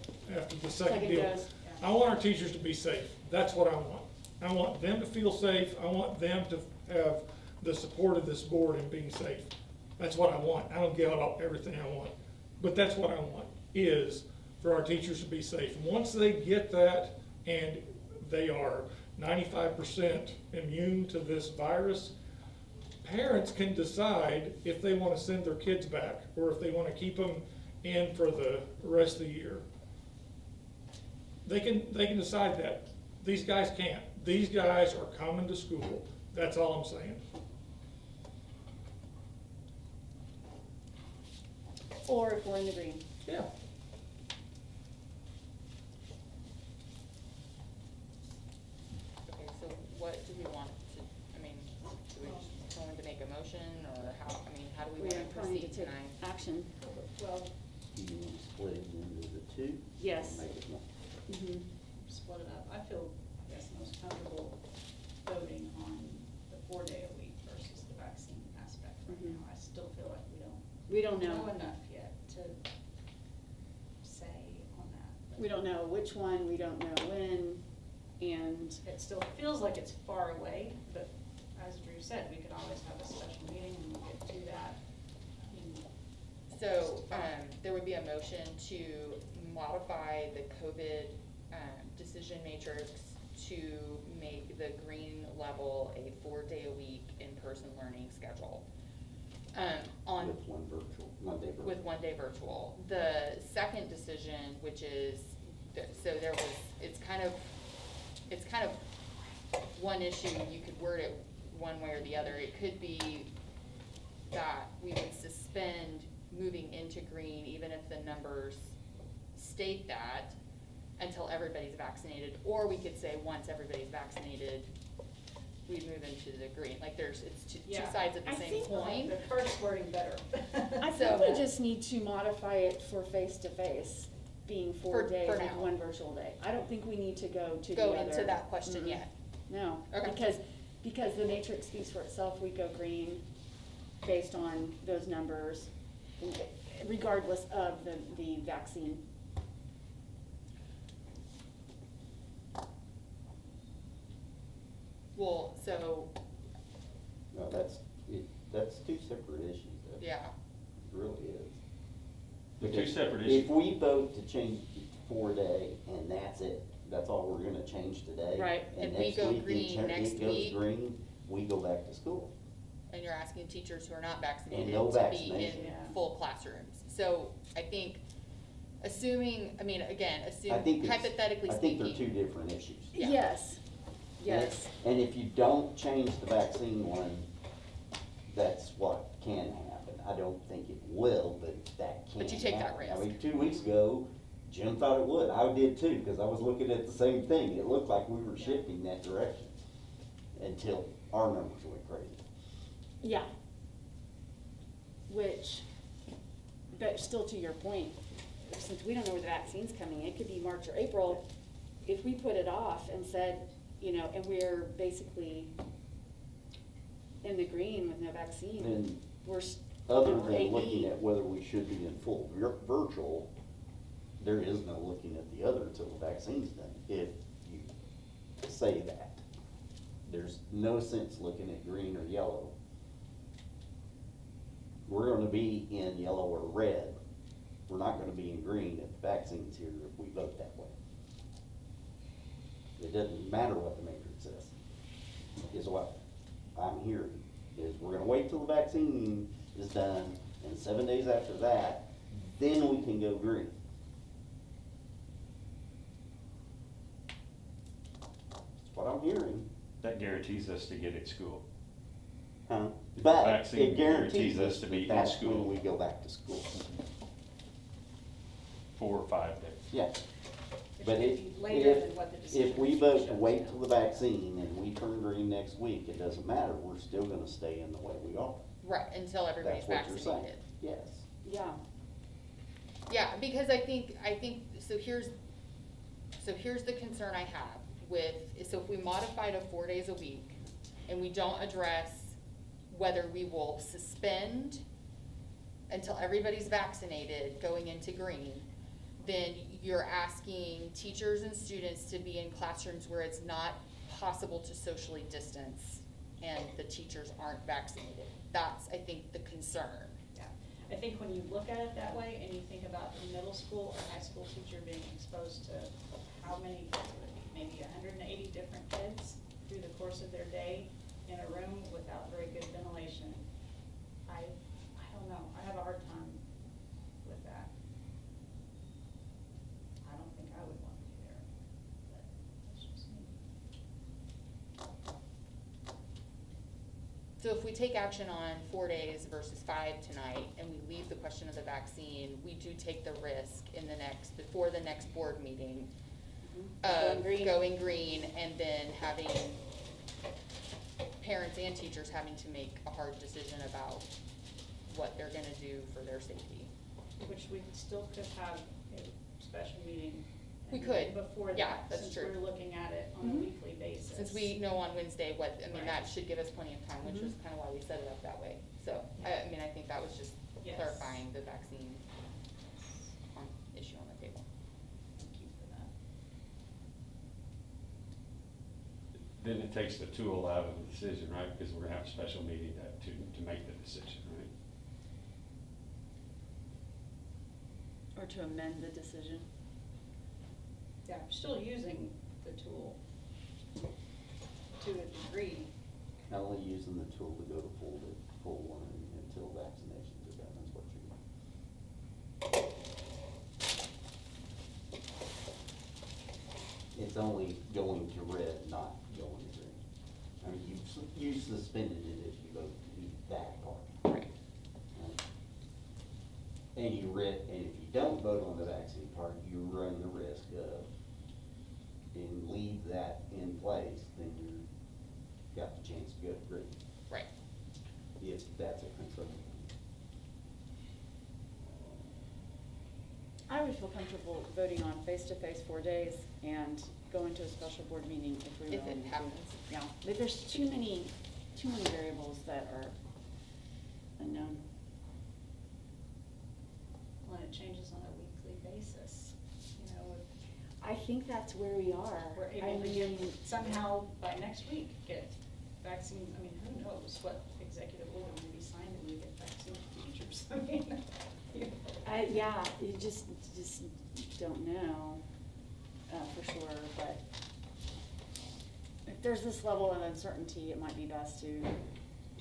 deal.
dose,
I want our teachers to be safe. That's what I want. I want them to feel safe. I want them to have the support of this board in being safe. That's what I want. I don't get everything I want, but that's what I want, is for our teachers to be safe. Once they get that and they are 95% immune to this virus, parents can decide if they want to send their kids back or if they want to keep them in for the rest of the year. They can decide that. These guys can't. These guys are coming to school. That's all I'm saying.
or if we're in the green.
Yeah.
Okay, so what do we want to, I mean, do we just want to make a motion, or how do we
We
want
are
to
trying to
proceed
take
tonight?
action.
Well,
Do you want to split it into the two?
Yes.
Or make it one?
Mhm.
split it up. I feel, I guess, most comfortable voting on the 4-day-a-week versus the vaccine aspect right
Mhm.
now. I still feel like
We don't
know
know.
enough yet to say on that. But
We don't know which one, we don't know when, and
it still feels like it's far away, but as Drew said, we could always have a special meeting and we'll get to that.
So, there would be a motion to modify the COVID, decision matrix to make the green level a 4-day-a-week in-person learning schedule. On.
With one virtual, Monday virtual.
With 1 day virtual. The second decision, which is, so there was, it's kind of one issue, you could word it one way or the other. It could be that we would moving into green, even if the numbers state that, until everybody's vaccinated. Or we could say, once everybody's vaccinated, we move into the green. Like it's two
Yeah.
sides of the
I
same
think
coin.
The first wording better.
I think we just need to modify it for face-to-face being 4
For
days with
now.
1 virtual day. I don't think we need to go to the other.
Go into that question
Mm-mm.
yet.
No,
Okay.
because the matrix speaks for itself, we go green based on those numbers, regardless of the vaccine.
Well, so,
No, that's two separate issues, though.
yeah,
It really is.
The two
Because
separate
If
issues.
we vote to change it to 4-day, and that's it, that's all we're gonna change today.
Right, and we
next
go
week,
green next
It goes
week.
green, we go back to school.
and you're asking teachers who are not vaccinated
no
to be
vaccination.
in
Yeah.
full classrooms. So I think, assuming, I mean, again,
I
assume,
think it's-
hypothetically
I
speaking.
think they're two different issues.
Yeah.
Yes, yes.
And if you don't change the vaccine one, that's what can happen. I don't think it will, but that can
But you take that
happen. I
risk.
mean, 2 weeks ago, Jim thought it would. I did too, because I was looking at the same thing. It looked like we were shifting that direction until our numbers went crazy.
Yeah. Which, but still to your point, since we don't know where the vaccine's coming, it could be March or April. If we put it off and said, and we're basically in the green with no vaccine,
Then,
we're,
other
we're
than
8E.
looking at whether we should be in full virtual, there is no looking at the other until the vaccine's done, if you say that. There's no sense looking at green or yellow. We're gonna be in yellow or red. We're not gonna be in green if the vaccine's here, if we vote that way. It doesn't matter what the matrix says, is what I'm hearing, is we're gonna wait till the vaccine is done, and 7 days after that, then we can go green. That's what I'm hearing,
That guarantees us to get at school.
huh? But
Vaccine
it guarantees
guarantees us to be in
that's
school.
when we go back to school.
4 or 5 days.
Yeah.
It
But
should
if,
be later
if,
than what the decision
if we vote to
shows,
wait
yeah.
till the vaccine and we turn green next week, it doesn't matter, we're still gonna stay in the way we are.
Right, until everybody's
That's what you're saying.
vaccinated.
Yes.
Yeah.
Yeah, because I think, so here's the concern I have with, so if we modify to 4 days a week, and we don't address whether we will suspend until everybody's vaccinated going into green, then you're asking teachers and students to be in classrooms where it's not possible to socially distance and the teachers aren't vaccinated. That's, I think, the concern.
Yeah. I think when you look at it that way and you think about a middle school or high school teacher being exposed to how many, maybe 180 different kids through the course of their day in a room without very good ventilation, I don't know, I have a hard time with that. I don't think I would want to be there, but that's just me.
So if we take action on 4 days versus 5 tonight, and we leave the question of the vaccine, we do take the risk before the next board meeting, of going green, and then having parents and teachers having to make a hard decision about what they're gonna do for their safety.
Which we still could have a special meeting.
We could,
Before that.
yeah, that's true.
Since we're looking at it on a
Mhm.
weekly basis.
Since we know on Wednesday what, I mean,
Right.
that should give us plenty of time, which was kinda why we set it up that way. So, I mean, I think that was just
Yes.
clarifying the vaccine issue on the table.
Thank you for that.
Then it takes the tool out of the decision, right? Because we're gonna have a special meeting to make the decision, right?
Or to amend the decision.
Yeah, I'm still using the tool to a degree.
Only using the tool to go to full one until vaccinations are done, that's what you're doing. It's only going to red, not going to green. I mean, you suspended it if you vote to do that part.
Right.
And and if you don't vote on the vaccine part, you run the risk of, and leave that in place, then you got the chance to go to green,
Right.
if that's a concern.
I would feel comfortable voting on face-to-face 4 days and going to a special board meeting if we
If
really
it
need to.
happens.
Yeah, but there's too many variables that are unknown.
When it changes on a weekly basis, you know,
I think that's where we are.
we're
I
able to get,
mean,
somehow by next week, get vaccine, I mean, who knows what executive order may be signed and we get vaccine to teachers, I mean.
yeah, you just don't know, for sure, but if there's this level of uncertainty, it might be best to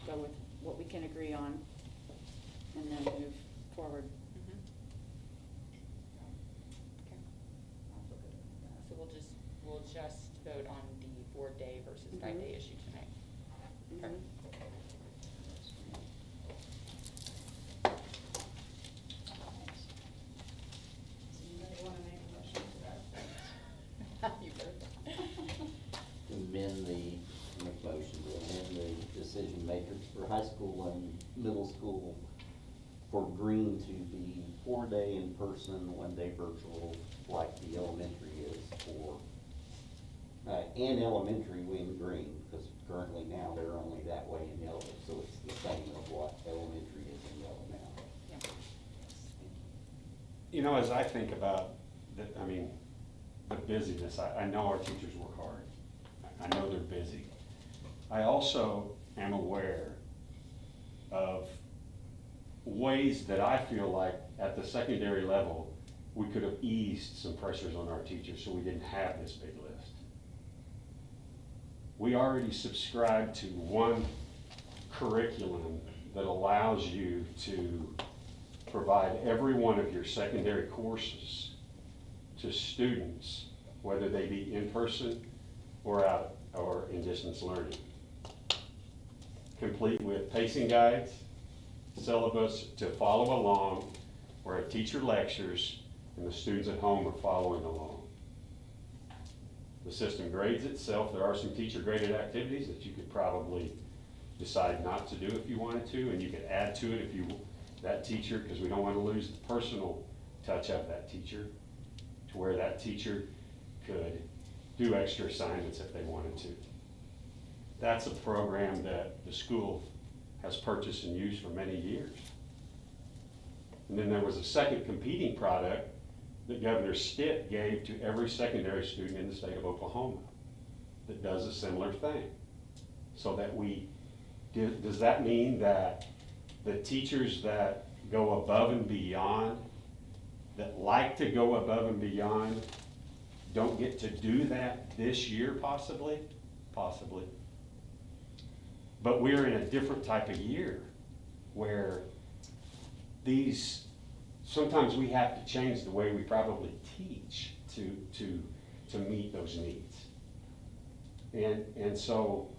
go with what we can agree on and then move forward.
Mhm. Okay. So we'll just vote on the 4-day versus 5-day issue tonight. Okay.
Mhm.
So anybody wanna make a motion to that effect?
You better.
Amend make motion to amend the decision matrix for high school and middle school for green to be 4-day in person, 1-day virtual, like the elementary is for, and elementary in green, because currently now they're only that way in yellow, so it's the same of what elementary is in yellow now.
Yeah.
You know, as I think about the busyness, I know our teachers work hard. I know they're busy. I also am aware of ways that I feel like at the secondary level, we could have eased some pressures on our teachers so we didn't have this big list. We already subscribe to one curriculum that allows you to provide every one of your secondary courses to students, whether they be in person or in distance learning. Complete with pacing guides, syllabus to follow along, where a teacher lectures and the students at home are following along. The system grades itself. There are some teacher graded activities that you could probably decide not to do if you wanted to, and you could add to it if you, that teacher, because we don't want to lose the personal touch of that teacher, to where that teacher could do extra assignments if they wanted to. That's a program that the school has purchased and used for many years. And then there was a second competing product that Governor Stitt gave to every secondary student in the state of Oklahoma that does a similar thing. So that does that mean that the teachers that go above and beyond, that like to go above and beyond, don't get to do that this year possibly? Possibly. But we're in a different type of year where sometimes we have to change the way we probably teach to meet those needs. And so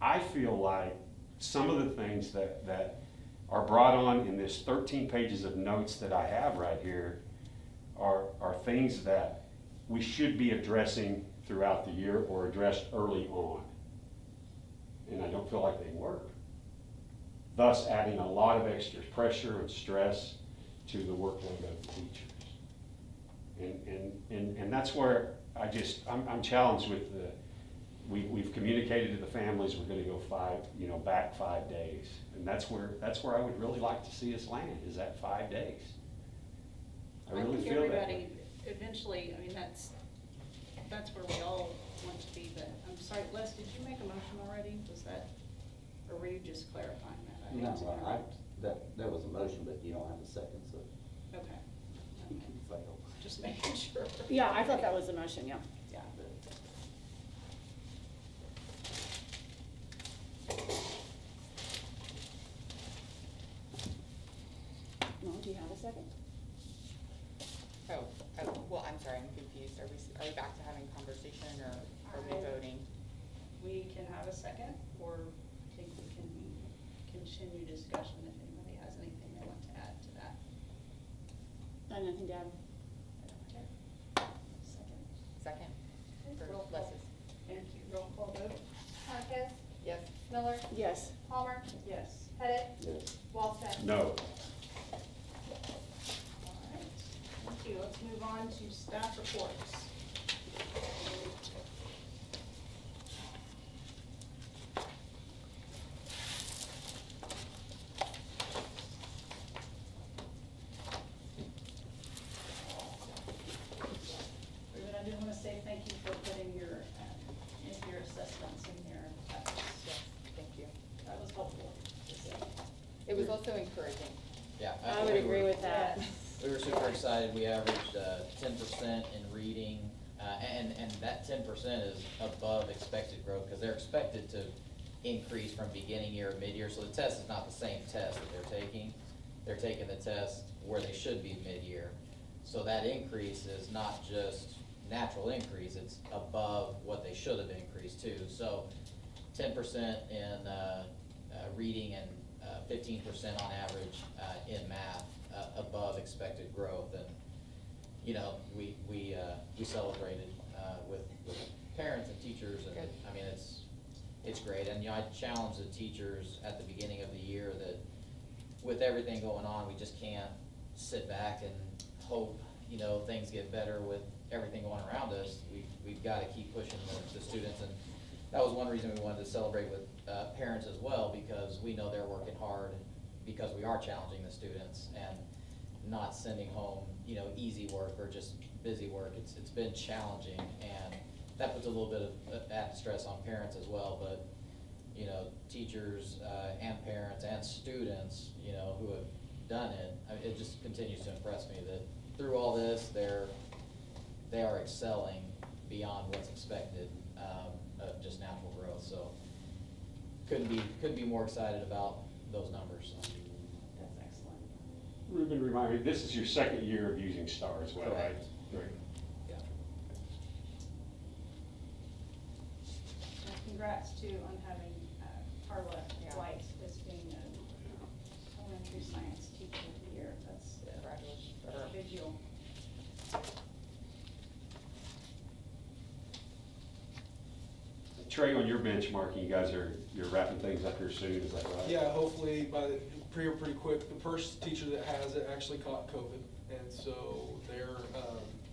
I feel like some of the things that are brought on in this 13 pages of notes that I have right here are things that we should be addressing throughout the year or addressed early on. And I don't feel like they work. Thus adding a lot of extra pressure and stress to the workload of the teachers. And that's where I'm challenged with we've communicated to the families we're gonna go back 5 days. And that's where I would really like to see us land, is at 5 days. I really
think
feel that.
everybody, eventually, I mean, that's where we all want to be, but I'm sorry, Les, did you make a motion already? Was that, or were you just clarifying that? I
No,
didn't interrupt.
that was a motion, but you don't have a second, so
Okay,
you can fail.
just making sure.
Yeah, I thought that was a motion, yeah.
Yeah.
No, do you have a second?
Well, I'm sorry, I'm confused. Are we back to having conversation or are we voting?
We can have a second, or I think we can continue discussion if anybody has anything they want to add to that.
I have nothing to add.
Second.
Second.
Okay,
For
roll call.
Les's.
Thank you, roll call vote.
Marcus,
Yes.
Miller,
Yes.
Palmer,
Yes.
Pettit,
Yes.
Wallstad.
No.
All right, thank you. Let's move on to staff reports. Ruben, I do want to say thank you for putting your, assessments in there.
Yes, thank you.
That was helpful to see.
It was also encouraging.
Yeah.
I would agree with that.
We were super excited. We averaged 10% in reading, and that 10% is above expected growth, because they're expected to increase from beginning year to mid-year. So the test is not the same test that they're taking. They're taking the test where they should be mid-year. So that increase is not just natural increase, it's above what they should have increased too. So 10% in reading and 15% on average in math, above expected growth. And, you know, we celebrated with parents and teachers, and
Good.
I mean, it's great. And, you know, I challenged the teachers at the beginning of the year that with everything going on, we just can't sit back and hope, you know, things get better with everything going around us. We've got to keep pushing the students, and that was one reason we wanted to celebrate with parents as well, because we know they're working hard, because we are challenging the students and not sending home, you know, easy work or just busy work. It's been challenging, and that puts a little bit of added stress on parents as well. But, you know, teachers and parents and students, you know, who have done it, it just continues to impress me that through all this, they are excelling beyond what's expected of just natural growth. So couldn't be more excited about those numbers. So.
That's excellent.
Ruben, remind me, this is your second year of using STAR as well, right?
Correct.
Great.
Yeah.
And congrats too on having Carla
Yeah.
White as being elementary science teacher of the year. That's
Congratulations.
a big deal.
Trey, on your benchmarking, you guys you're wrapping things up here soon, is that right?
Yeah, hopefully by the, pretty quick. The first teacher that has it actually caught COVID, and so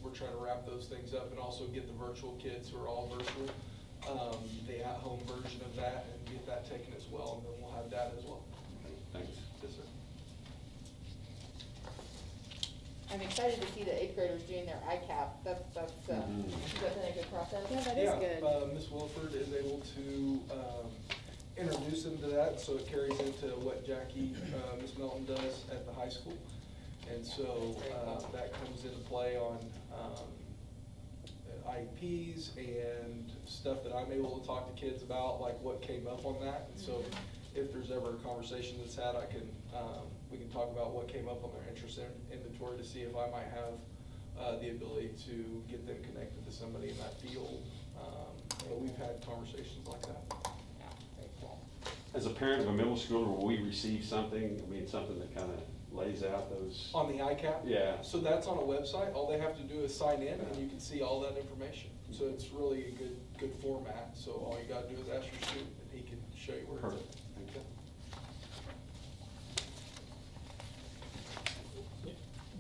we're trying to wrap those things up and also get the virtual kids who are all virtual, the at-home version of that, and get that taken as well, and then we'll have that as well.
Thanks.
Yes, sir.
I'm excited to see the 8th graders doing their ICAP. That's
Mhm.
has that been a good process?
Yeah, that is good.
Ms. Wilford is able to introduce them to that, so it carries into what Jackie, Ms. Melton does at the high school. And so that comes into play on IEPs and stuff that I'm able to talk to kids about, like what came up on that. And so if there's ever a conversation that's had, we can talk about what came up on their interest inventory to see if I might have the ability to get them connected to somebody in that field. But we've had conversations like that.
Yeah, very cool.
As a parent of a middle schooler, will we receive something, something that kind of lays out those?
On the ICAP?
Yeah.
So that's on a website. All they have to do is sign in and you can see all that information. So it's really a good format. So all you gotta do is ask your student and he can show you where it's
Perfect.
at.
Thank you.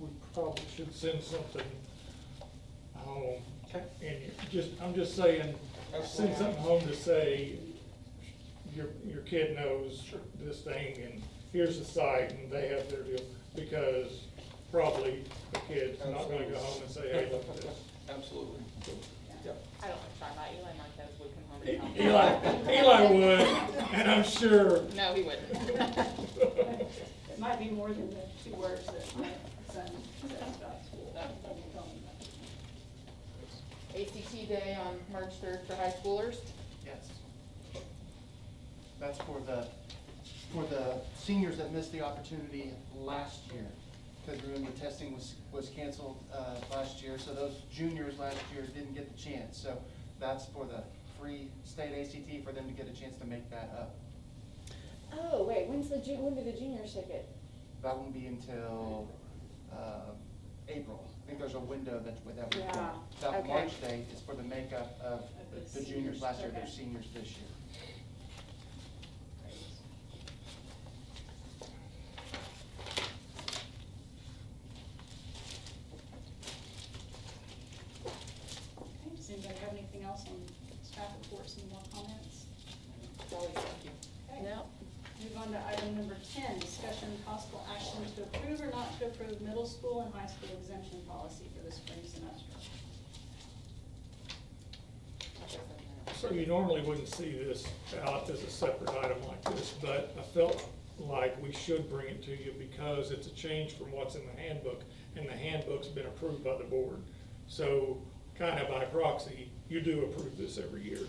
We probably should send something home.
Okay.
And I'm just saying, send something home to say, your kid knows
Sure.
this thing, and here's the site, and they have their deal, because probably the kid's not gonna go home and say, hey, look at this.
Absolutely. Yep.
I don't like trying that. Eli Marquez would come home and tell me.
Eli would, and I'm sure.
No, he wouldn't.
It might be more than the 2 words that my son says about school.
ACT Day on March 3rd for high schoolers.
Yes. That's for the seniors that missed the opportunity last year. Because remember, testing was canceled last year, so those juniors last year didn't get the chance. So that's for the free state ACT for them to get a chance to make that up.
Oh, wait, when do the juniors take it?
That won't be until April. I think there's a window that we
Yeah,
That
okay.
March date is for the makeup of
the
the juniors last year, they're
okay.
seniors this year.
Okay, does anybody have anything else on staff reports, any more comments?
Always thank you.
Okay.
No,
Move on to item number 10, discussion and possible action to approve or not to approve middle school and high school exemption policy for the spring semester.
So you normally wouldn't see this out as a separate item like this, but I felt like we should bring it to you because it's a change from what's in the handbook, and the handbook's been approved by the board. So kind of by proxy, you do approve this every year.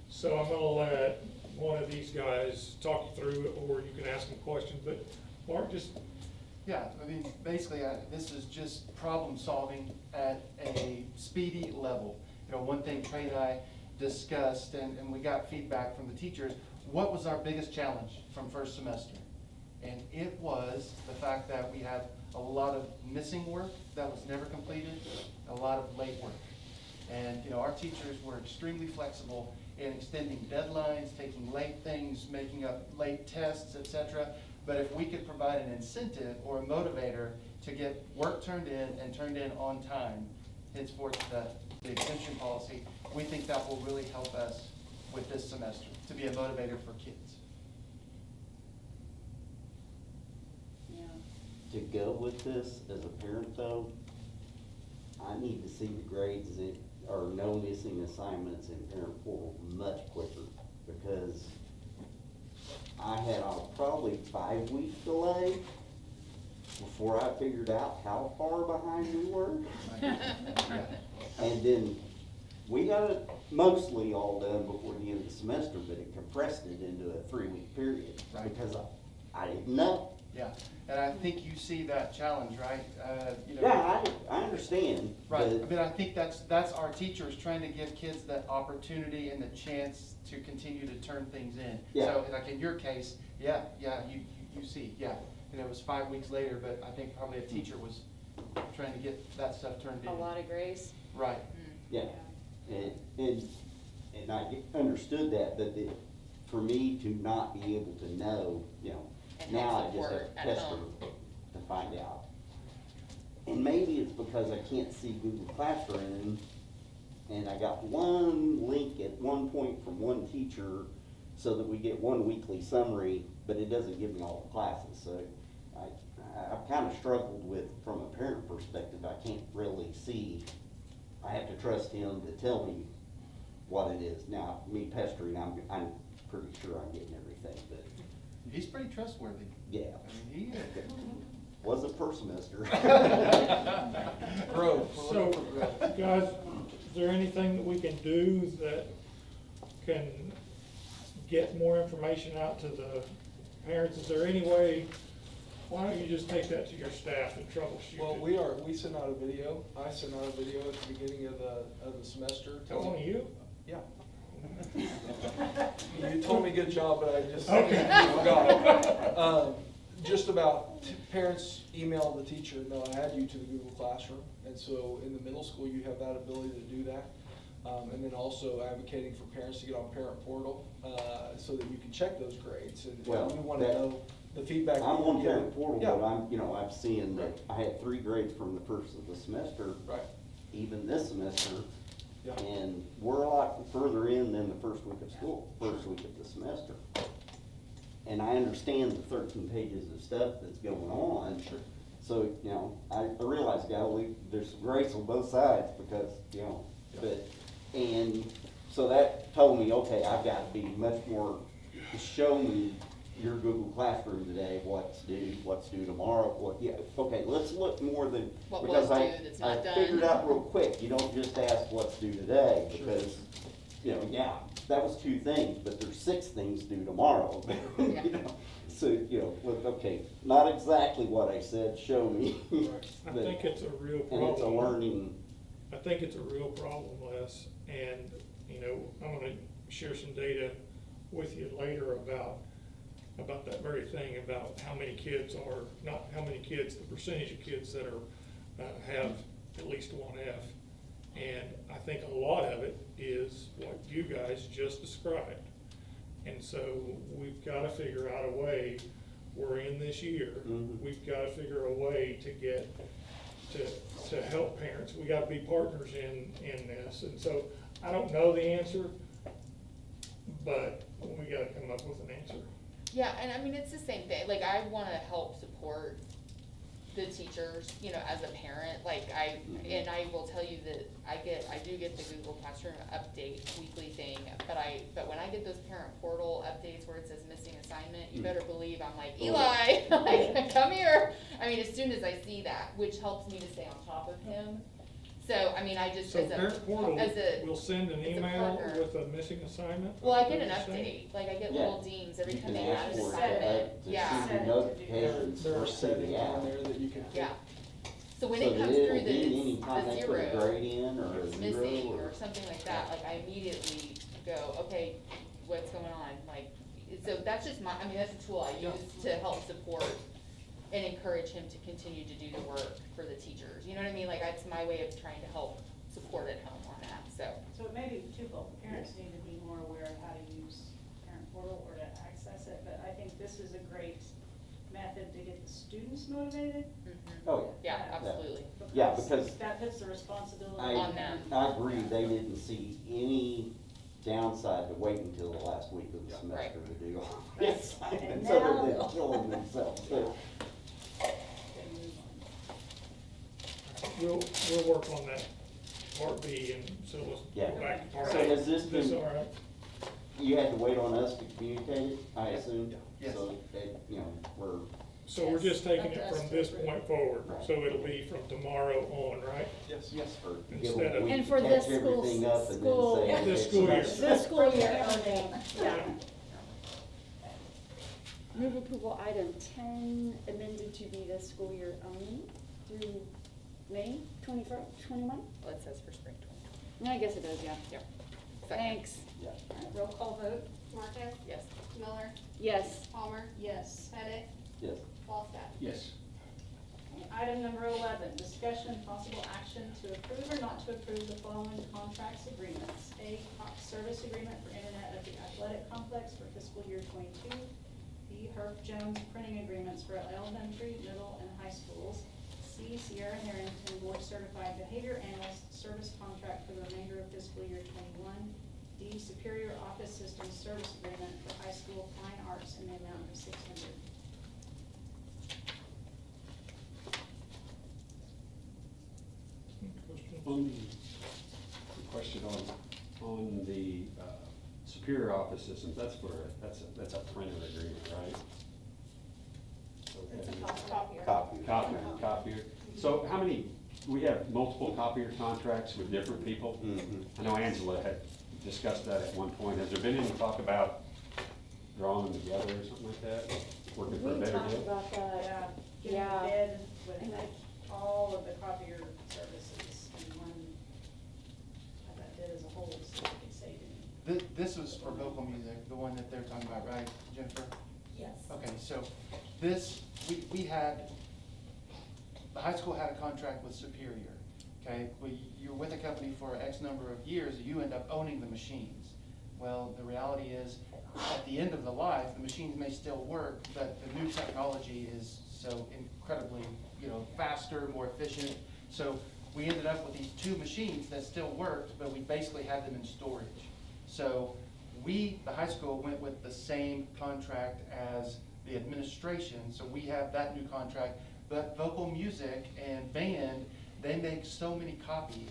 So I'm gonna let one of these guys talk you through it, or you can ask them questions, but Mark, just,
Yeah, I mean, basically, this is just problem solving at a speedy level. You know, one thing Trey and I discussed, and we got feedback from the teachers, what was our biggest challenge from first semester? And it was the fact that we had a lot of missing work that was never completed, a lot of late work. And, you know, our teachers were extremely flexible in extending deadlines, taking late things, making up late tests, et cetera. But if we could provide an incentive or a motivator to get work turned in and turned in on time, henceforth the exemption policy, we think that will really help us with this semester, to be a motivator for kids.
Yeah.
To go with this as a parent though, I need to see the grades that are no missing assignments in parent portal much quicker, because I had a probably 5-week delay before I figured out how far behind we were. And then we got it mostly all done before the end of the semester, but it compressed it into a 3-week period,
Right.
because I didn't know.
Yeah, and I think you see that challenge, right? You know,
Yeah, I understand,
right, I
but
mean, I think that's our teachers trying to give kids that opportunity and the chance to continue to turn things in.
Yeah.
So, like in your case, you see, and it was 5 weeks later, but I think probably a teacher was trying to get that stuff turned in.
a lot of grace.
Right,
yeah, and I understood that, but for me to not be able to know, you know,
And
now I
have
just have
support
to
at
test her
home.
to find out. And maybe it's because I can't see Google Classroom, and I got one link at one point from one teacher so that we get one weekly summary, but it doesn't give me all the classes, so I've kind of struggled with, from a parent perspective, I can't really see. I have to trust him to tell me what it is. Now, me pestering, I'm pretty sure I'm getting everything, but
he's pretty trustworthy.
yeah,
I mean, he
wasn't per semester.
Growth.
so, guys, is there anything that we can do that can get more information out to the parents? Is there any way, why don't you just take that to your staff and troubleshoot it?
Well, we sent out a video. I sent out a video at the beginning of the semester.
Telling you?
Yeah. You told me good job, but I just
Okay.
forgot. Just about parents emailed the teacher, no, I add you to the Google Classroom. And so in the middle school, you have that ability to do that. And then also advocating for parents to get on Parent Portal, so that you can check those grades. And
Well,
we want to
that-
know the feedback.
I'm
that
on
you're
Parent
getting.
Portal,
Yeah.
but I'm seeing that I had 3 grades from the first of the semester,
Right,
even this semester.
yeah.
And we're a lot further in than the first week of school, first week of the semester. And I understand the 13 pages of stuff that's going on.
Sure.
So, you know, I realize, golly, there's some grace on both sides because, you know, but, and so that told me, okay, I've got to be much more, show me your Google Classroom today, what's due tomorrow, okay, let's look more than,
What
because
was
I
due that's not done.
figured out real quick, you don't just ask what's due today,
Sure.
because, you know, yeah, that was 2 things, but there's 6 things due tomorrow.
Yeah.
You know, so, you know, look, okay, not exactly what I said, show me.
I
But-
think it's a real
And it's a
problem.
learning,
I think it's a real problem, Les, and, you know, I'm gonna share some data with you later about that very thing, about how many kids are, not how many kids, the percentage of kids that are have at least one F. And I think a lot of it is what you guys just described. And so we've got to figure out a way, we're in this year, we've got to figure a way to get, to help parents. We got to be partners in this. And so I don't know the answer, but we got to come up with an answer.
Yeah, and I mean, it's the same thing, like, I wanna help support the teachers, you know, as a parent, like, and I will tell you that I do get the Google Classroom update weekly thing, but when I get those parent portal updates where it says missing assignment, you better believe I'm like, Eli, like, come here. I mean, as soon as I see that, which helps me to stay on top of him. So, I mean, I just,
So parent portal will send an
as a
email
partner.
with a missing assignment?
Well, I get an
What you're saying?
update, like, I get
Yeah.
little dings every
You
time
can
they add
ask
an
for it
assignment,
to
yeah.
send you notifications
There are
or send
settings
the
on
app.
there that you can hit.
Yeah. So when
So
it comes
that
through
it'll
that
be
it's
anytime
the
they put a
zero,
grade in or a
it's
zero
missing
or.
or something like that, like, I immediately go, okay, what's going on? Like, so that's just my, I mean, that's a tool I use to help support and encourage him to continue to do the work for the teachers. You know what I mean? Like, that's my way of trying to help support at home on that, so.
So it may be twofold. Parents need to be more aware of how to use parent portal or to access it, but I think this is a great method to get the students motivated.
Oh,
Yeah,
Yeah.
absolutely.
Yeah, because
that puts the responsibility
I,
On them.
I agree, they didn't see any downside to waiting until the last week of the semester to do all this.
And
And
now
so they're
they'll-
killing themselves too.
We'll work on that part B, and so let's
Yeah.
go back to part
So
A.
has this been-
all right?
You had to wait on us to communicate it, I assume?
Yes.
So that, you know, we're,
So we're
Yes,
just taking
up to
it
us
from
to
this
approve.
point forward,
Right.
so it'll be from tomorrow on, right?
Yes.
Yes.
or give
Instead
them a
of-
week
And
to
for
catch
this school-
everything up and then
school-
say.
This
okay,
school year.
so
This school year
Yeah.
Move approval item 10, amended to be the school year only through May 21st, 21?
Well, it says for spring 2020.
No, I guess it does, yeah.
Yep.
Thanks.
Yeah.
All right, roll call vote.
Marcus?
Yes.
Miller?
Yes.
Palmer?
Yes.
Pettit?
Yes.
Wallstad?
Yes.
Item number 11, discussion and possible action to approve or not to approve the following contracts agreements. A, service agreement for internet at the athletic complex for fiscal year 22. B, Herb Jones printing agreements for elementary, middle, and high schools. C, Sierra Harrington board certified behavior analyst service contract for the remainder of fiscal year 21. D, Superior Office Systems service agreement for high school fine arts in the amount of $600.
Questions?
The question on the Superior Office Systems, that's a printer agreement, right?
It's a
Okay.
copier.
Copier. So how many, we have multiple copier contracts with different people?
Mhm.
I know Angela had discussed that at one point. Has there been any talk about drawing them together or something like that? Working for a
We
better
talked
deal?
about that.
Getting
Yeah.
bid with
And
all of the copier services in one, that bid as a whole, so we could save any.
This was for vocal music, the one that they're talking about, right, Jennifer?
Yes.
Okay, so this, we had, the high school had a contract with Superior, okay? You're with a company for X number of years, you end up owning the machines. Well, the reality is, at the end of the life, the machines may still work, but the new technology is so incredibly, faster, more efficient. So we ended up with these two machines that still worked, but we basically had them in storage. So the high school went with the same contract as the administration, so we have that new contract. But vocal music and band, they make so many copies.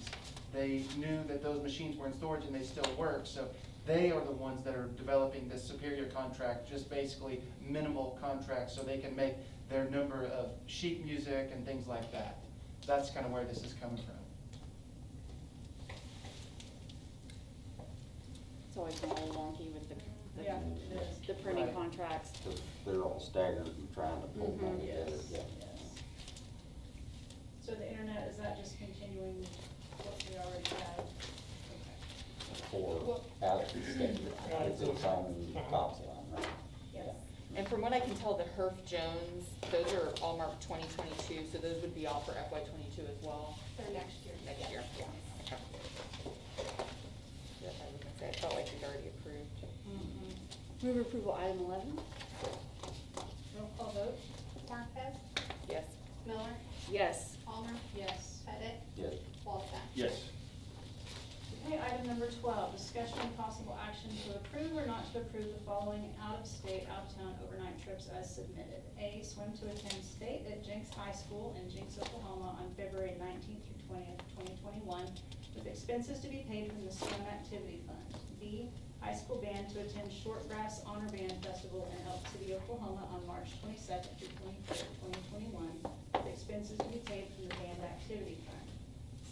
They knew that those machines were in storage and they still work, so they are the ones that are developing this Superior contract, just basically minimal contracts, so they can make their number of sheet music and things like that. That's kind of where this is coming from.
It's always been a little wonky with
Yeah, it is.
the printing
Right.
contracts.
Because they're all staggered and trying to pull them
Mhm.
together.
Yes, yes. So the internet, is that just continuing what we already had?
For out of the state. It's its own top line, right?
Yes.
And from what what I can tell, the Herf Jones, those are all marked 2022, so those would be all for FY '22 as well.
For next year.
Next year, yeah. Okay. Yep, I was gonna say, I felt like we'd already approved.
Move approval item 11?
Roll call vote?
Marquez,
Yes.
Miller,
Yes.
Palmer,
Yes.
Pettit,
Yes.
Walczak.
Yes.
Okay, item number 12, discussion and possible action to approve or not to approve the following out-of-state, out-of-town overnight trips as submitted. A, swim to attend state at Jenks High School in Jenks, Oklahoma on February 19th through 20th, 2021, with expenses to be paid from the swim activity fund. B, high school band to attend Shortgrass Honor Band Festival in Elk City, Oklahoma on March 22nd through 23rd, 2021, with expenses to be paid from the band activity fund.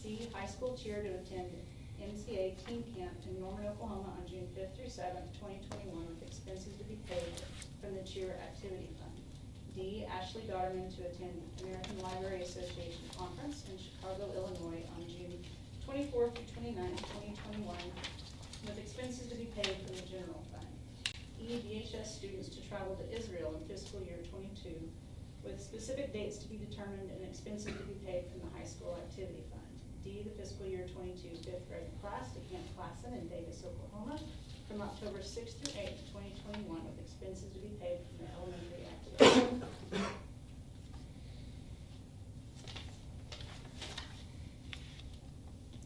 C, high school cheer to attend MCA Team Camp in Norman, Oklahoma on June 5th through 7th, 2021, with expenses to be paid from the cheer activity fund. D, Ashley Dotterman to attend American Library Association Conference in Chicago, Illinois on June 24th through 29th, 2021, with expenses to be paid from the general fund. E, DHS students to travel to Israel in fiscal year '22, with specific dates to be determined and expenses to be paid from the high school activity fund. D, the fiscal year '22 fifth grade class to Camp Classen in Davis, Oklahoma, from October 6th through 8th, 2021, with expenses to be paid from the elementary activity fund.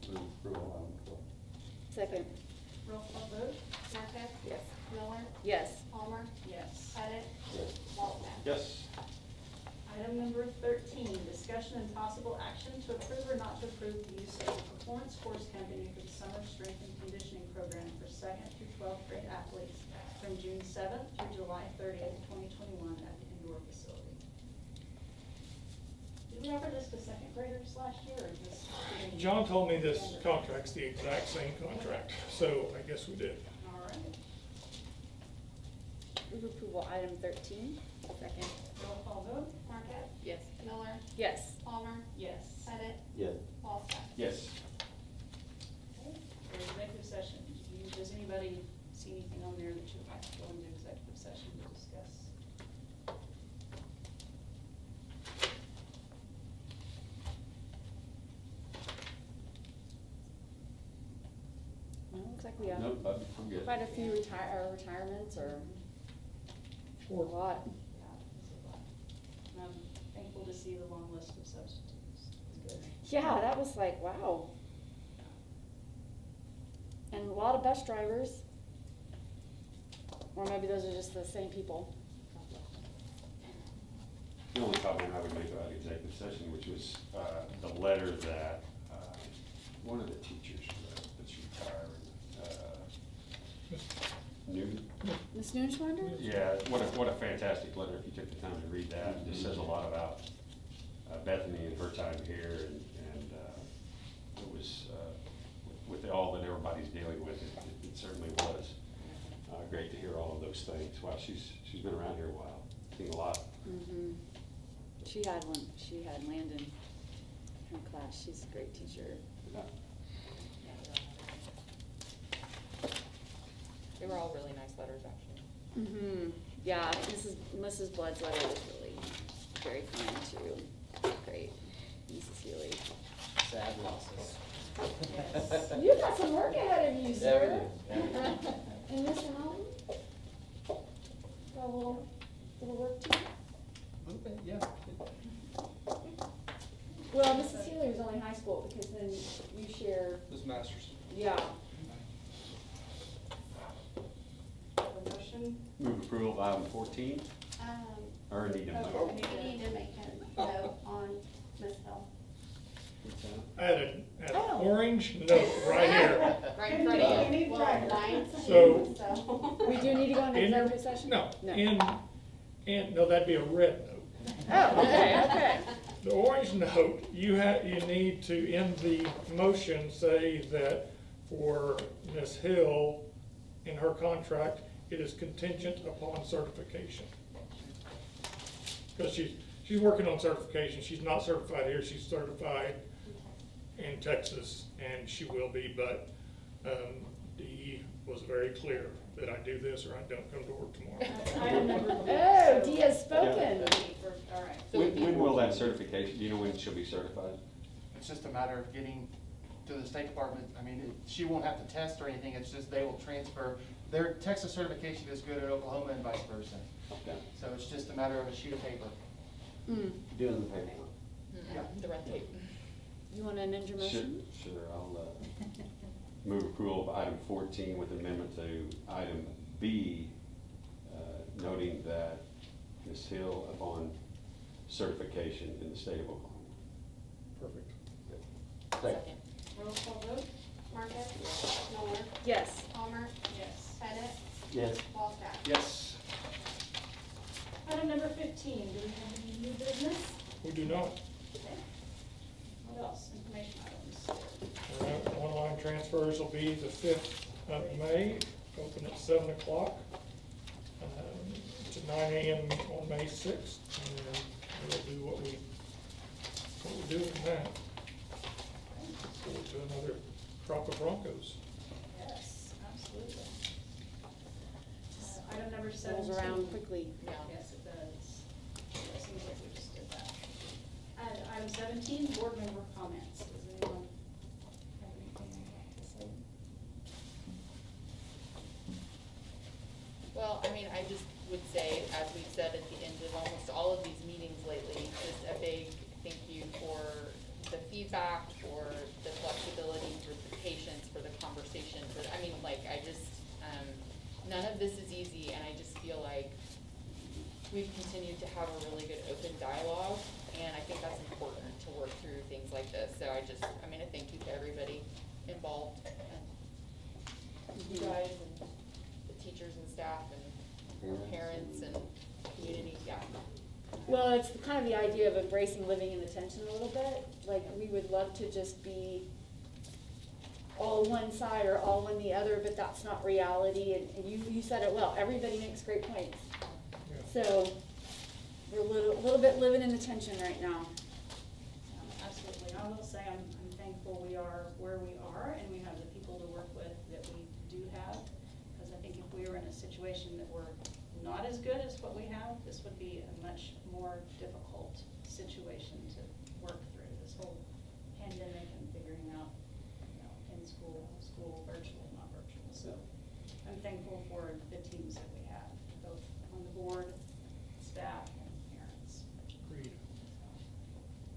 Move approval item 12.
Second?
Roll call vote?
Marquez,
Yes.
Miller,
Yes.
Palmer,
Yes.
Pettit,
Yes.
Walczak.
Yes.
Item number 13, discussion and possible action to approve or not to approve the use of the Performance Force Company for the Summer Strength and Conditioning Program for 2nd through 12th grade athletes from June 7th through July 30th, 2021 at the indoor facility. Did we offer this to second graders last year or just?
John told me this contract's the exact same contract, so I guess we did.
All right.
Move approval item 13?
Second.
Roll call vote?
Marquez,
Yes.
Miller,
Yes.
Palmer,
Yes.
Pettit,
Yes.
Walczak.
Yes.
Okay. For executive session, does anybody see anything on there that you would like to go into executive session to discuss?
Well, looks like we have
Nope, I'm good.
quite a few retirements or a lot.
Yeah, this is a lot. And I'm thankful to see the long list of substitutes. It's good.
Yeah, that was like, wow. And a lot of bus drivers. Or maybe those are just the same people.
The only comment I would make about executive session, which was the letter that one of the teachers wrote that's retiring, Newton.
Ms. Nunschwander?
Yeah, what a fantastic letter, if you took the time to read that. It just says a lot about Bethany and her time here, and it was, with all that everybody's dealing with, it certainly was great to hear all of those things. Wow, she's been around here a while, seen a lot.
Mm-hmm. She had Landon in her class. She's a great teacher.
Yeah.
They were all really nice letters, actually.
Mm-hmm. Yeah, Mrs. Blood's letter was really very kind too. Great. Mrs. Healy.
Sad losses.
Yes.
You've got some work ahead of you,
Yeah,
sir.
we do. Yeah.
And Mr. Mountain? Got a little work too?
A little bit, yeah.
Well, Mrs. Healy was only high school because then you share,
This master's.
yeah.
Have a motion?
Move approval of item 14, or need a
Oh,
vote?
You need to make a note on Ms. Hill.
I had an
Oh.
orange note right here.
Right in front of you.
Well, mine's
So-
so.
We do need to go into
In-
executive session?
No,
No.
no, that'd be a red note.
Oh, okay.
The orange note, you need to, in the motion, say that for Ms. Hill, in her contract, it is contingent upon certification. Because she's working on certification, she's not certified here, she's certified in Texas, and she will be, but Dee was very clear that I do this or I don't come to work tomorrow.
That's item number B.
Oh,
So-
D has spoken.
All right.
So it'd be-
When will that certification, do you know when she'll be certified?
It's just a matter of getting to the State Department. I mean, she won't have to test or anything, it's just they will transfer. Their Texas certification is good at Oklahoma and vice versa.
Okay.
So it's just a matter of a sheet of paper.
Mm.
Doing the paperwork.
The red tape.
You want an inter motion?
Sure, I'll move approval of item 14 with amendment to item B, noting that Ms. Hill upon certification in the state of Oklahoma.
Perfect.
Second.
Roll call vote. Marcus? Miller?
Yes.
Palmer?
Yes.
Pettit?
Yes.
Walczak?
Yes.
Item number 15, do we have any new business?
We do not.
Okay. What else? Information items.
All right, online transfers will be the 5th of May, open at 7 o'clock, to 9 a.m. on May 6th. And we'll do what we do in that. Forward to another crop of Broncos.
Yes, absolutely. Item number 17.
Rolls around quickly.
Yeah.
Yes, it does. It seems like we just did that. And item 17, board member comments. Does anyone have anything to say?
Well, I mean, I just would say, as we've said at the end of almost all of these meetings lately, just a big thank you for the feedback, for the flexibility, for the patience, for the conversation, for, I mean, like, I just, none of this is easy, and I just feel like we've continued to have a really good open dialogue, and I think that's important to work through things like this. So I mean, a thank you to everybody involved, and you guys, and the teachers and staff, and parents, and community, yeah.
Well, it's kind of the idea of embracing living in the tension a little bit. Like, we would love to just be all one side or all on the other, but that's not reality. And you said it well, everybody makes great points.
Yeah.
So, we're a little bit living in the tension right now.
Absolutely. I will say I'm thankful we are where we are, and we have the people to work with that we do have. Because I think if we were in a situation that we're not as good as what we have, this would be a much more difficult situation to work through. This whole pandemic and figuring out, in school, virtual, not virtual. So I'm thankful for the teams that we have, both on the board, staff, and parents.
Agreed.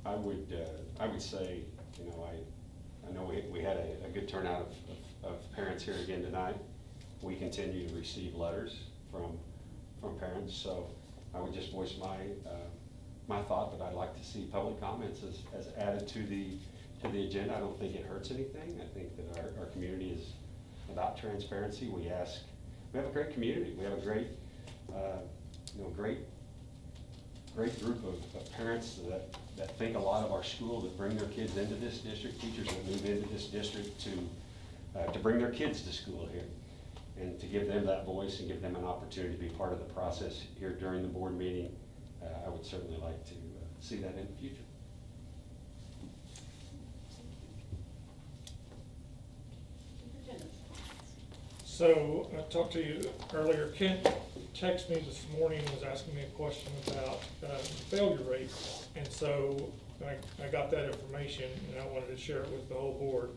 I would say, I know we had a good turnout of parents here again tonight. We continue to receive letters from parents, so I would just voice my thought that I'd like to see public comments as added to the agenda. I don't think it hurts anything. I think that our community is about transparency. We have a great community. We have a great, great group of parents that think a lot of our school, that bring their kids into this district, teachers that move into this district to bring their kids to school here, and to give them that voice and give them an opportunity to be part of the process here during the board meeting. I would certainly like to see that in the future.
So, I talked to you earlier, Kent texted me this morning and was asking me a question about failure rate. And so, I got that information and I wanted to share it with the whole board.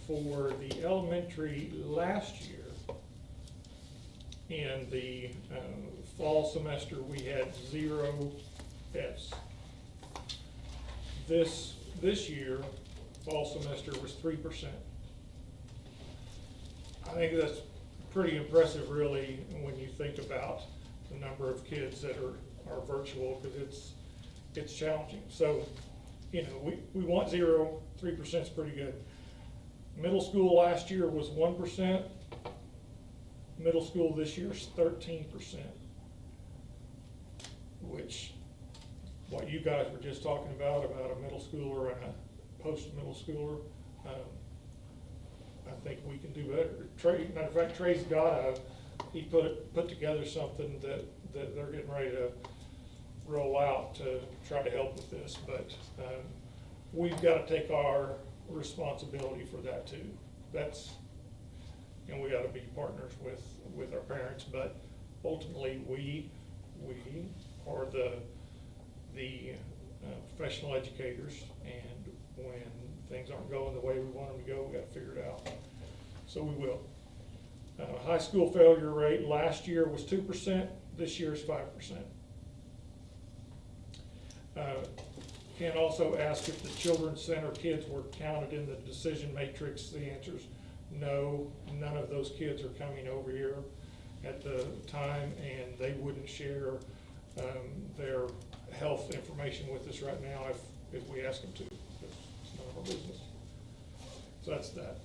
For the elementary last year, in the fall semester, we had 0 Fs. This year, fall semester was 3%. I think that's pretty impressive, really, when you think about the number of kids that are virtual, because it's challenging. So, we want 0, 3% is pretty good. Middle school last year was 1%. Middle school this year is 13%, which, what you guys were just talking about a middle schooler and a post-middle schooler, I think we can do better. Matter of fact, Trey's he put together something that they're getting ready to roll out to try to help with this, but we've got to take our responsibility for that too. That's, and we ought to be partners with our parents, but ultimately, we are the professional educators, and when things aren't going the way we want them to go, we gotta figure it out. So we will. High school failure rate last year was 2%, this year is 5%. Ken also asked if the Children's Center kids were counted in the decision matrix. The answer is no, none of those kids are coming over here at the time, and they wouldn't share their health information with us right now if we ask them to. It's none of our business. So that's that.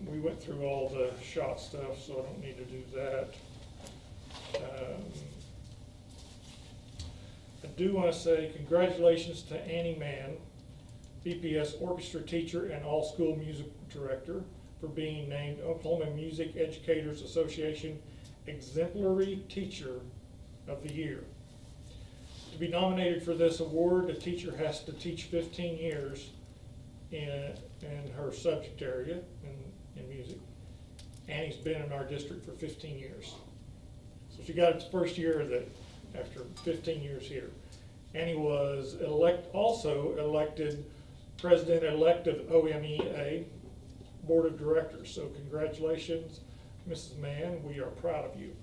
We went through all the shot stuff, so I don't need to do that. I do want to say congratulations to Annie Mann, BPS orchestra teacher and all-school music director, for being named Oklahoma Music Educators Association Exemplary Teacher of the Year. To be nominated for this award, a teacher has to teach 15 years in her subject area in music. Annie's been in our district for 15 years. So she got it the first year that after 15 years here. Annie was also elected president-elect of OMEA Board of Directors. So congratulations, Mrs. Mann. We are proud of you.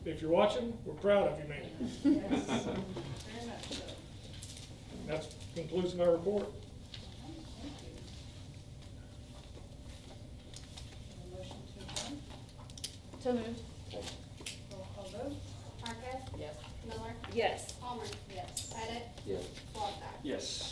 If you're watching, we're proud of you, ma'am.
Yes, very much so.
That concludes my report.
Thank you. A motion to adjourn?
So moved.
Roll call vote.
Marcus?
Yes.
Miller?
Yes.
Palmer?
Yes.
Edit?
Yes.
Walzak?
Yes.